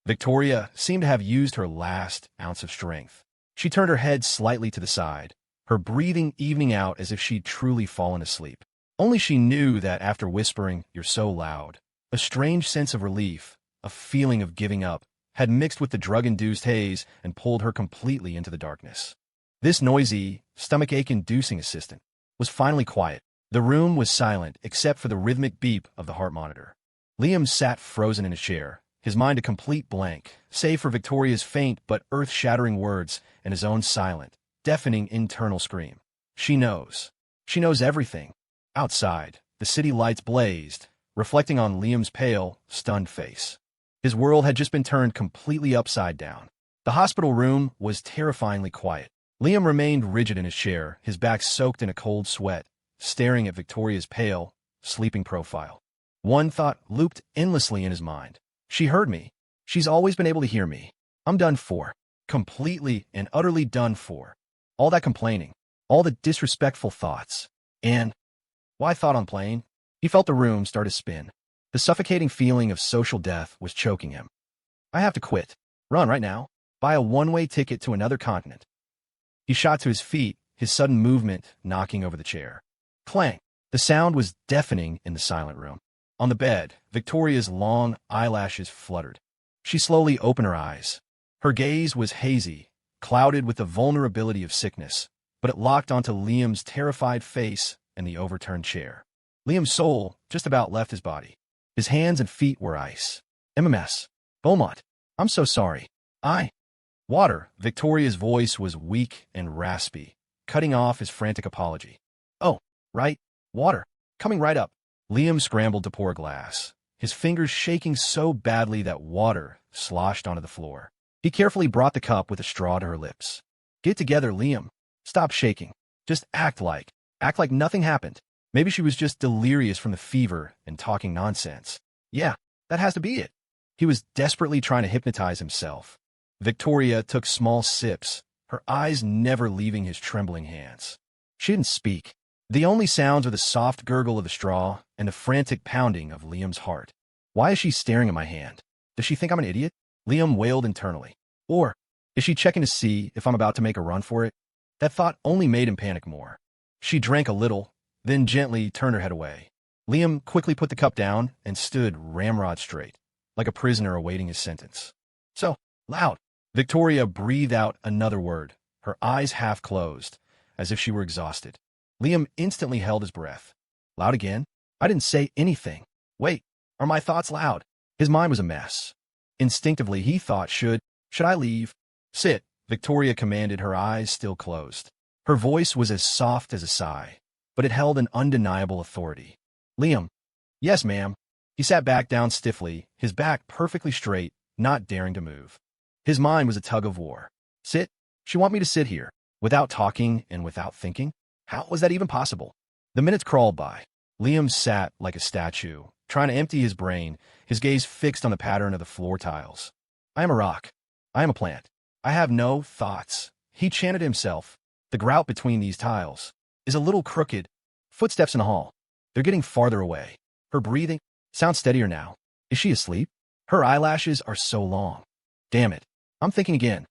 Victoria seemed to have used her last ounce of strength. She turned her head slightly to the side, her breathing evening out as if she'd truly fallen asleep. Only she knew that after whispering, "You're so loud," a strange sense of relief, a feeling of giving up, had mixed with the drug-induced haze and pulled her completely into the darkness. This noisy, stomachache-inducing assistant was finally quiet. The room was silent except for the rhythmic beep of the heart monitor. Liam sat frozen in his chair, his mind a complete blank, save for Victoria's faint but earth-shattering words and his own silent, deafening internal scream. She knows. She knows everything. Outside, the city lights blazed, reflecting on Liam's pale, stunned face. His world had just been turned completely upside down. The hospital room was terrifyingly quiet. Liam remained rigid in his chair, his back soaked in a cold sweat, staring at Victoria's pale, sleeping profile. One thought looped endlessly in his mind. She heard me. She's always been able to hear me. I'm done for. Completely and utterly done for. All that complaining. All the disrespectful thoughts. And why thought on playing? He felt the room start to spin. The suffocating feeling of social death was choking him. I have to quit. Run right now. Buy a one-way ticket to another continent. He shot to his feet, his sudden movement knocking over the chair. Clang! The sound was deafening in the silent room. On the bed, Victoria's long eyelashes fluttered. She slowly opened her eyes. Her gaze was hazy, clouded with the vulnerability of sickness, but it locked onto Liam's terrified face and the overturned chair. Liam's soul just about left his body. His hands and feet were ice. MMS. Beaumont. I'm so sorry. Water. Victoria's voice was weak and raspy, cutting off his frantic apology. Oh, right. Water. Coming right up. Liam scrambled to pour a glass, his fingers shaking so badly that water sloshed onto the floor. He carefully brought the cup with a straw to her lips. Get together, Liam. Stop shaking. Just act like nothing happened. Maybe she was just delirious from the fever and talking nonsense. Yeah, that has to be it. He was desperately trying to hypnotize himself. Victoria took small sips, her eyes never leaving his trembling hands. She didn't speak. The only sounds were the soft gurgle of the straw and the frantic pounding of Liam's heart. Why is she staring at my hand? Does she think I'm an idiot? Liam wailed internally. Or is she checking to see if I'm about to make a run for it? That thought only made him panic more. She drank a little, then gently turned her head away. Liam quickly put the cup down and stood ramrod straight, like a prisoner awaiting his sentence. So loud. Victoria breathed out another word, her eyes half closed, as if she were exhausted. Liam instantly held his breath. Loud again? I didn't say anything. Wait, are my thoughts loud? His mind was a mess. Instinctively, he thought, should I leave? Sit, Victoria commanded, her eyes still closed. Her voice was as soft as a sigh, but it held an undeniable authority. Liam. Yes, ma'am. He sat back down stiffly, his back perfectly straight, not daring to move. His mind was a tug of war. Sit, She want me to sit here, without talking and without thinking? How was that even possible? The minutes crawled by. Liam sat like a statue, trying to empty his brain, his gaze fixed on the pattern of the floor tiles. I am a rock. I am a plant. I have no thoughts. He chanted himself. The grout between these tiles is a little crooked. Footsteps in the hall. They're getting farther away. Her breathing sounds steadier now. Is she asleep? Her eyelashes are so long. Damn it. I'm thinking again.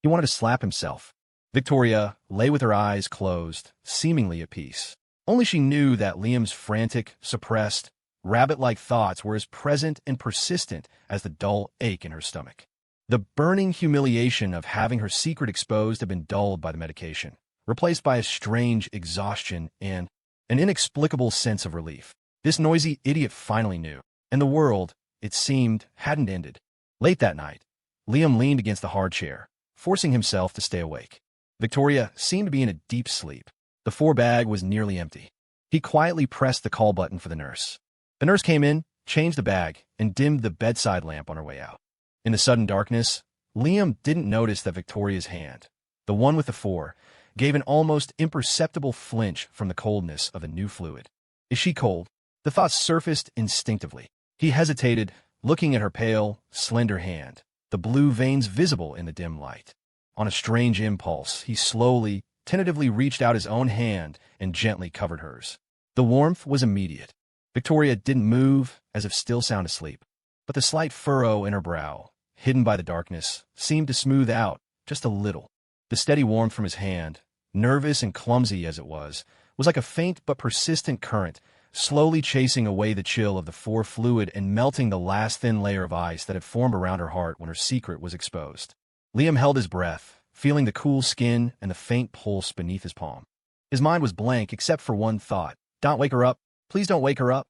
He wanted to slap himself. Victoria lay with her eyes closed, seemingly at peace. Only she knew that Liam's frantic, suppressed, rabbit-like thoughts were as present and persistent as the dull ache in her stomach. The burning humiliation of having her secret exposed had been dulled by the medication, replaced by a strange exhaustion and an inexplicable sense of relief. This noisy idiot finally knew, and the world, it seemed, hadn't ended. Late that night, Liam leaned against the hard chair, forcing himself to stay awake. Victoria seemed to be in a deep sleep. The 4-bag was nearly empty. He quietly pressed the call button for the nurse. The nurse came in, changed the bag, and dimmed the bedside lamp on her way out. In the sudden darkness, Liam didn't notice that Victoria's hand, the one with the 4, gave an almost imperceptible flinch from the coldness of the new fluid. Is she cold? The thought surfaced instinctively. He hesitated, looking at her pale, slender hand, the blue veins visible in the dim light. On a strange impulse, he slowly, tentatively reached out his own hand and gently covered hers. The warmth was immediate. Victoria didn't move, as if still sound asleep, but the slight furrow in her brow, hidden by the darkness, seemed to smooth out just a little. The steady warmth from his hand, nervous and clumsy as it was like a faint but persistent current, slowly chasing away the chill of the 4 fluid and melting the last thin layer of ice that had formed around her heart when her secret was exposed. Liam held his breath, feeling the cool skin and the faint pulse beneath his palm. His mind was blank except for one thought. Don't wake her up. Please don't wake her up.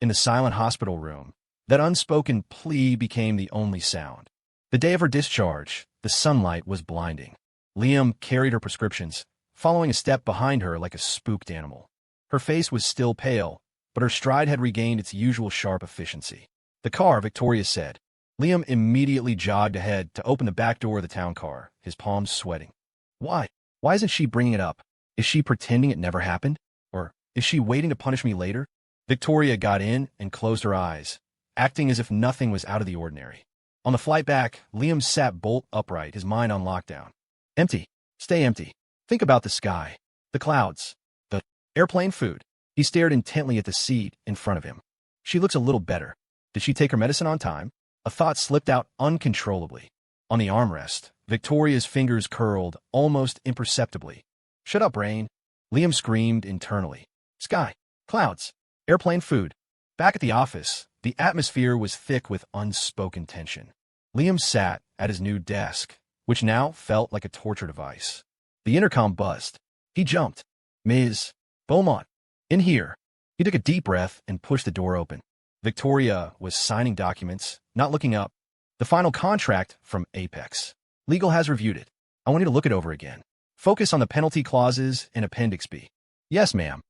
In the silent hospital room, that unspoken plea became the only sound. The day of her discharge, the sunlight was blinding. Liam carried her prescriptions, following a step behind her like a spooked animal. Her face was still pale, but her stride had regained its usual sharp efficiency. The car, Victoria said. Liam immediately jogged ahead to open the back door of the town car, his palms sweating. Why? Why isn't she bringing it up? Is she pretending it never happened? Or is she waiting to punish me later? Victoria got in and closed her eyes, acting as if nothing was out of the ordinary. On the flight back, Liam sat bolt upright, his mind on lockdown. Empty. Stay empty. Think about the sky, the clouds, the airplane food. He stared intently at the seat in front of him. She looks a little better. Did she take her medicine on time? A thought slipped out uncontrollably. On the armrest, Victoria's fingers curled almost imperceptibly. Shut up, brain. Liam screamed internally. Sky, clouds, airplane food. Back at the office, the atmosphere was thick with unspoken tension. Liam sat at his new desk, which now felt like a torture device. The intercom buzzed. He jumped. Ms. Beaumont. In here. He took a deep breath and pushed the door open. Victoria was signing documents, not looking up. The final contract from Apex. Legal has reviewed it. I want you to look it over again. Focus on the penalty clauses in Appendix B. Yes, ma'am.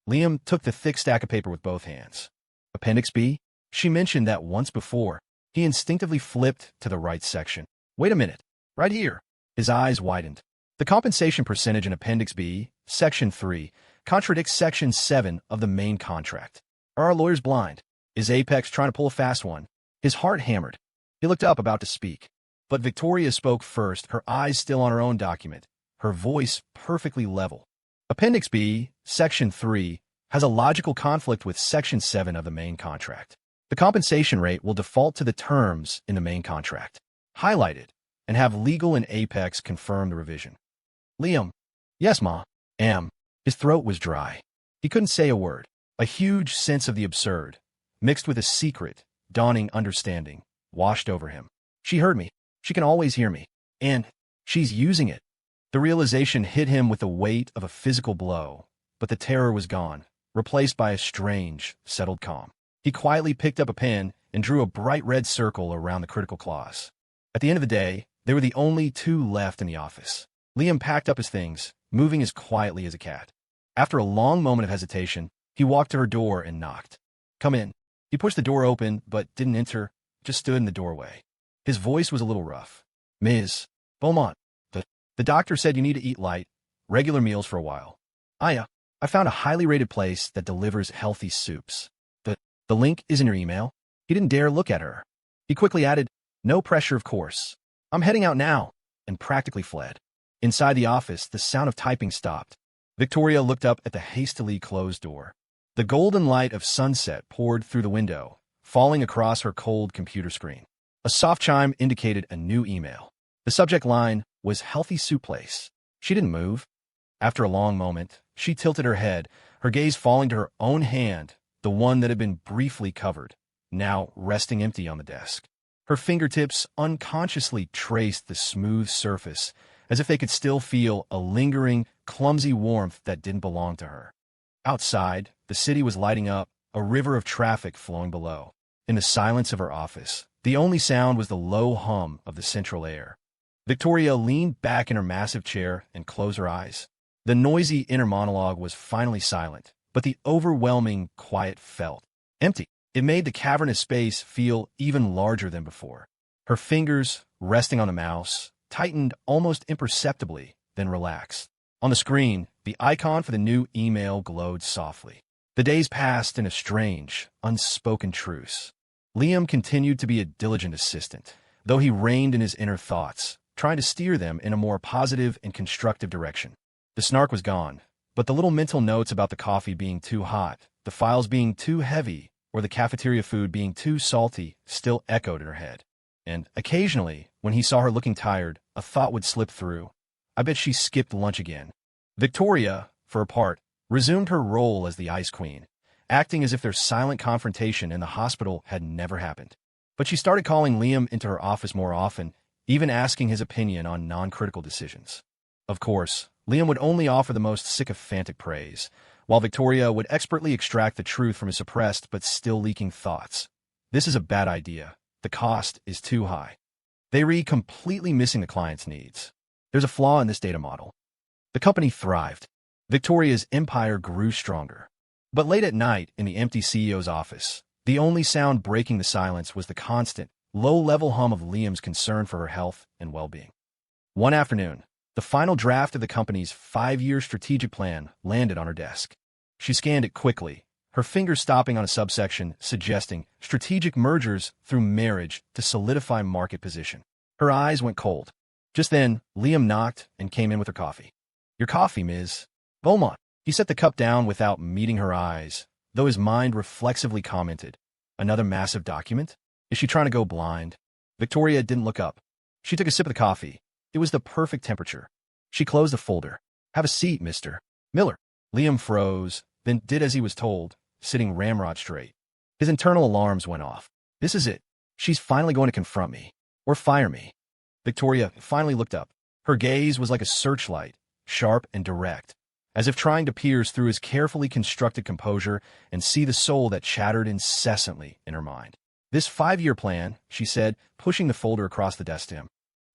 Liam took the thick stack of paper with both hands. Appendix B? She mentioned that once before. He instinctively flipped to the right section. Wait a minute. Right here. His eyes widened. The compensation percentage in Appendix B, Section 3, contradicts Section 7 of the main contract. Are our lawyers blind? Is Apex trying to pull a fast one? His heart hammered. He looked up, about to speak. But Victoria spoke first, her eyes still on her own document, her voice perfectly level. Appendix B, Section 3, has a logical conflict with Section 7 of the main contract. The compensation rate will default to the terms in the main contract. Highlight it, and have legal and Apex confirm the revision. Liam. Yes, ma. His throat was dry. He couldn't say a word. A huge sense of the absurd, mixed with a secret, dawning understanding, washed over him. She heard me. She can always hear me. And she's using it. The realization hit him with the weight of a physical blow, but the terror was gone, replaced by a strange, settled calm. He quietly picked up a pen and drew a bright red circle around the critical clause. At the end of the day, they were the only 2 left in the office. Liam packed up his things, moving as quietly as a cat. After a long moment of hesitation, he walked to her door and knocked. Come in. He pushed the door open, but didn't enter, just stood in the doorway. His voice was a little rough. Ms. Beaumont. The doctor said you need to eat light, regular meals for a while. I found a highly rated place that delivers healthy soups. The link is in your email. He didn't dare look at her. He quickly added, no pressure, of course. I'm heading out now, and practically fled. Inside the office, the sound of typing stopped. Victoria looked up at the hastily closed door. The golden light of sunset poured through the window, falling across her cold computer screen. A soft chime indicated a new email. The subject line was Healthy Soup Place. She didn't move. After a long moment, she tilted her head, her gaze falling to her own hand, the one that had been briefly covered, now resting empty on the desk. Her fingertips unconsciously traced the smooth surface, as if they could still feel a lingering, clumsy warmth that didn't belong to her. Outside, the city was lighting up, a river of traffic flowing below. In the silence of her office, the only sound was the low hum of the central air. Victoria leaned back in her massive chair and closed her eyes. The noisy inner monologue was finally silent, but the overwhelming quiet felt empty. It made the cavernous space feel even larger than before. Her fingers, resting on the mouse, tightened almost imperceptibly, then relaxed. On the screen, the icon for the new email glowed softly. The days passed in a strange, unspoken truce. Liam continued to be a diligent assistant, though he reined in his inner thoughts, trying to steer them in a more positive and constructive direction. The snark was gone, but the little mental notes about the coffee being too hot, the files being too heavy, or the cafeteria food being too salty still echoed in her head. And occasionally, when he saw her looking tired, a thought would slip through. I bet she skipped lunch again. Victoria, for her part, resumed her role as the ice queen, acting as if their silent confrontation in the hospital had never happened. But she started calling Liam into her office more often, even asking his opinion on non-critical decisions. Of course, Liam would only offer the most sycophantic praise, while Victoria would expertly extract the truth from his suppressed but still leaking thoughts. This is a bad idea. The cost is too high. They read completely missing the client's needs. There's a flaw in this data model. The company thrived. Victoria's empire grew stronger. But late at night in the empty CEO's office, the only sound breaking the silence was the constant, low-level hum of Liam's concern for her health and well-being. One afternoon, the final draft of the company's 5-year strategic plan landed on her desk. She scanned it quickly, her fingers stopping on a subsection suggesting strategic mergers through marriage to solidify market position. Her eyes went cold. Just then, Liam knocked and came in with her coffee. Your coffee, Ms. Beaumont. He set the cup down without meeting her eyes, though his mind reflexively commented, another massive document? Is she trying to go blind? Victoria didn't look up. She took a sip of the coffee. It was the perfect temperature. She closed the folder. Have a seat, Mr. Miller. Liam froze, then did as he was told, sitting ramrod straight. His internal alarms went off. This is it. She's finally going to confront me. Or fire me. Victoria finally looked up. Her gaze was like a searchlight, sharp and direct, as if trying to pierce through his carefully constructed composure and see the soul that chattered incessantly in her mind. This 5-year plan, she said, pushing the folder across the desk to him.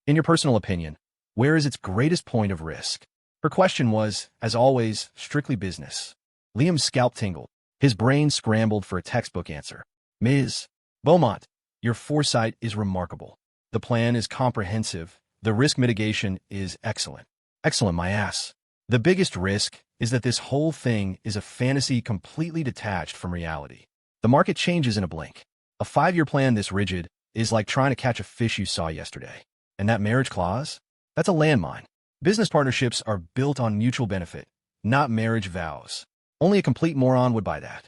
In your personal opinion, where is its greatest point of risk? Her question was, as always, strictly business. Liam's scalp tingled. His brain scrambled for a textbook answer. Ms. Beaumont, your foresight is remarkable. The plan is comprehensive. The risk mitigation is excellent. Excellent, my ass. The biggest risk is that this whole thing is a fantasy completely detached from reality. The market changes in a blink. A 5-year plan this rigid is like trying to catch a fish you saw yesterday. And that marriage clause? That's a landmine. Business partnerships are built on mutual benefit, not marriage vows. Only a complete moron would buy that.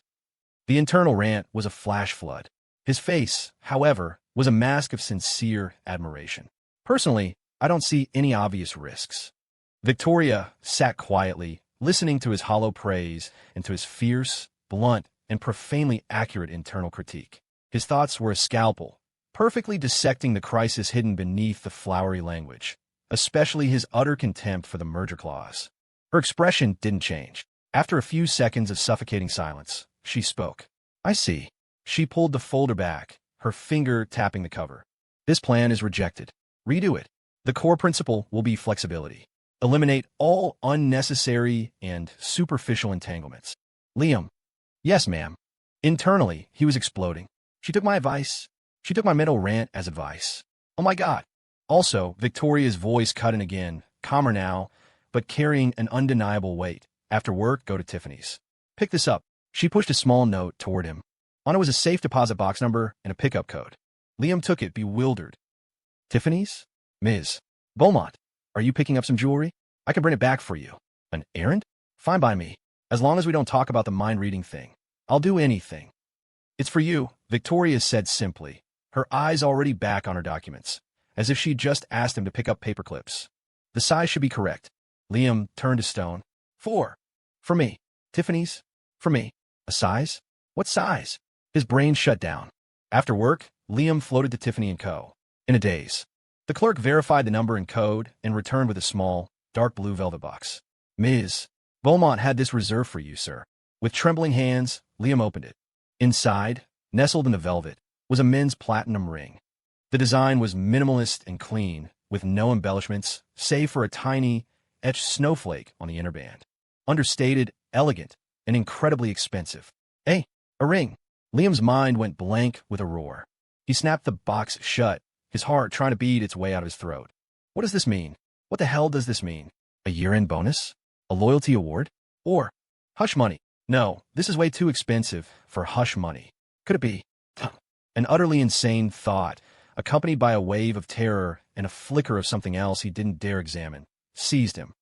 The internal rant was a flash flood. His face, however, was a mask of sincere admiration. Personally, I don't see any obvious risks. Victoria sat quietly, listening to his hollow praise and to his fierce, blunt, and profanely accurate internal critique. His thoughts were a scalpel, perfectly dissecting the crisis hidden beneath the flowery language, especially his utter contempt for the merger clause. Her expression didn't change. After a few seconds of suffocating silence, she spoke. I see. She pulled the folder back, her finger tapping the cover. This plan is rejected. Redo it. The core principle will be flexibility. Eliminate all unnecessary and superficial entanglements. Liam. Yes, ma'am. Internally, he was exploding. She took my advice. She took my mental rant as advice. Oh my God. Also, Victoria's voice cut in again, calmer now, but carrying an undeniable weight. After work, go to Tiffany's. Pick this up. She pushed a small note toward him. On it was a safe deposit box number and a pickup code. Liam took it, bewildered. Tiffany's? Ms. Beaumont, are you picking up some jewelry? I can bring it back for you. An errand? Fine by me. As long as we don't talk about the mind-reading thing. I'll do anything. It's for you, Victoria said simply, her eyes already back on her documents, as if she'd just asked him to pick up paper clips. The size should be correct. Liam turned to stone. 4. For me. Tiffany's? For me. A size? What size? His brain shut down. After work, Liam floated to Tiffany & Co. In a daze. The clerk verified the number and code and returned with a small, dark blue velvet box. Ms. Beaumont had this reserved for you, sir. With trembling hands, Liam opened it. Inside, nestled in the velvet, was a men's platinum ring. The design was minimalist and clean, with no embellishments, save for a tiny, etched snowflake on the inner band. Understated, elegant, and incredibly expensive. Hey, a ring. Liam's mind went blank with a roar. He snapped the box shut, his heart trying to beat its way out of his throat. What does this mean? What the hell does this mean? A year-end bonus? A loyalty award? Or hush money? No, this is way too expensive for hush money. Could it be? An utterly insane thought, accompanied by a wave of terror and a flicker of something else he didn't dare examine, seized him.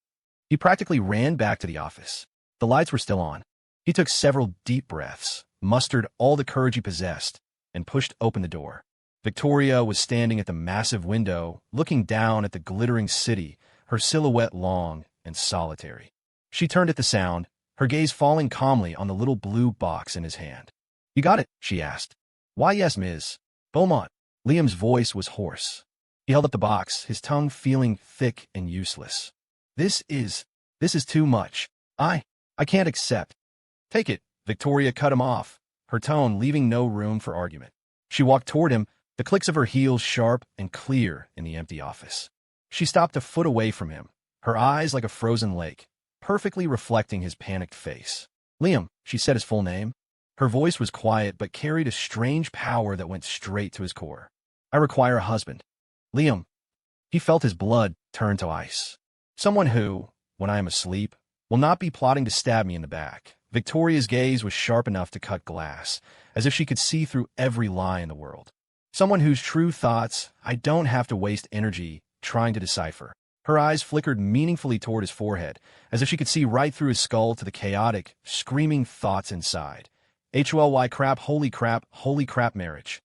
He practically ran back to the office. The lights were still on. He took several deep breaths, mustered all the courage he possessed, and pushed open the door. Victoria was standing at the massive window, looking down at the glittering city, her silhouette long and solitary. She turned at the sound, her gaze falling calmly on the little blue box in his hand. You got it? She asked. Why, yes, Ms. Beaumont. Liam's voice was hoarse. He held up the box, his tongue feeling thick and useless. This is too much. I can't accept. Take it. Victoria cut him off, her tone leaving no room for argument. She walked toward him, the clicks of her heels sharp and clear in the empty office. She stopped a foot away from him, her eyes like a frozen lake, perfectly reflecting his panicked face. Liam, she said his full name. Her voice was quiet but carried a strange power that went straight to his core. I require a husband. Liam. He felt his blood turn to ice. Someone who, when I am asleep, will not be plotting to stab me in the back. Victoria's gaze was sharp enough to cut glass, as if she could see through every lie in the world. Someone whose true thoughts I don't have to waste energy trying to decipher. Her eyes flickered meaningfully toward his forehead, as if she could see right through his skull to the chaotic, screaming thoughts inside. HOLY crap, holy crap marriage.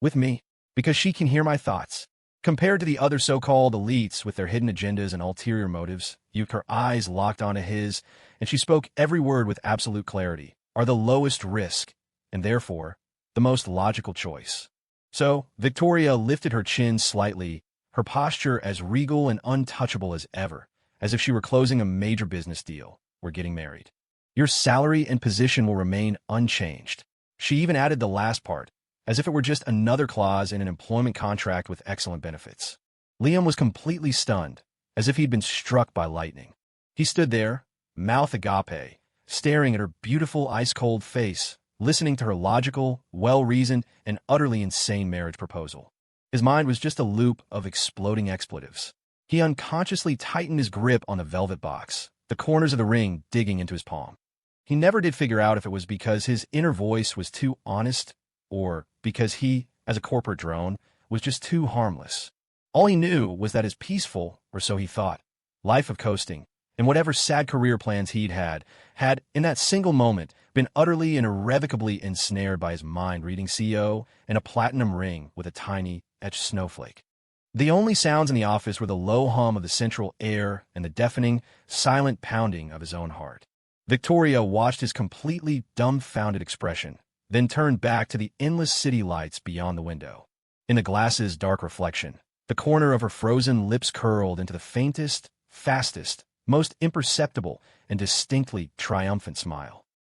With me, because she can hear my thoughts. Compared to the other so-called elites with their hidden agendas and ulterior motives, her eyes locked onto his, and she spoke every word with absolute clarity, are the lowest risk, and therefore, the most logical choice. So, Victoria lifted her chin slightly, her posture as regal and untouchable as ever, as if she were closing a major business deal. We're getting married. Your salary and position will remain unchanged. She even added the last part, as if it were just another clause in an employment contract with excellent benefits. Liam was completely stunned, as if he'd been struck by lightning. He stood there, mouth agape, staring at her beautiful ice-cold face, listening to her logical, well-reasoned, and utterly insane marriage proposal. His mind was just a loop of exploding expletives. He unconsciously tightened his grip on the velvet box, the corners of the ring digging into his palm. He never did figure out if it was because his inner voice was too honest or because he, as a corporate drone, was just too harmless. All he knew was that his peaceful, or so he thought, life of coasting, and whatever sad career plans he'd had, in that single moment, been utterly and irrevocably ensnared by his mind-reading CEO and a platinum ring with a tiny, etched snowflake. The only sounds in the office were the low hum of the central air and the deafening, silent pounding of his own heart. Victoria watched his completely dumbfounded expression, then turned back to the endless city lights beyond the window. In the glass's dark reflection, the corner of her frozen lips curled into the faintest, fastest, most imperceptible, and distinctly triumphant smile.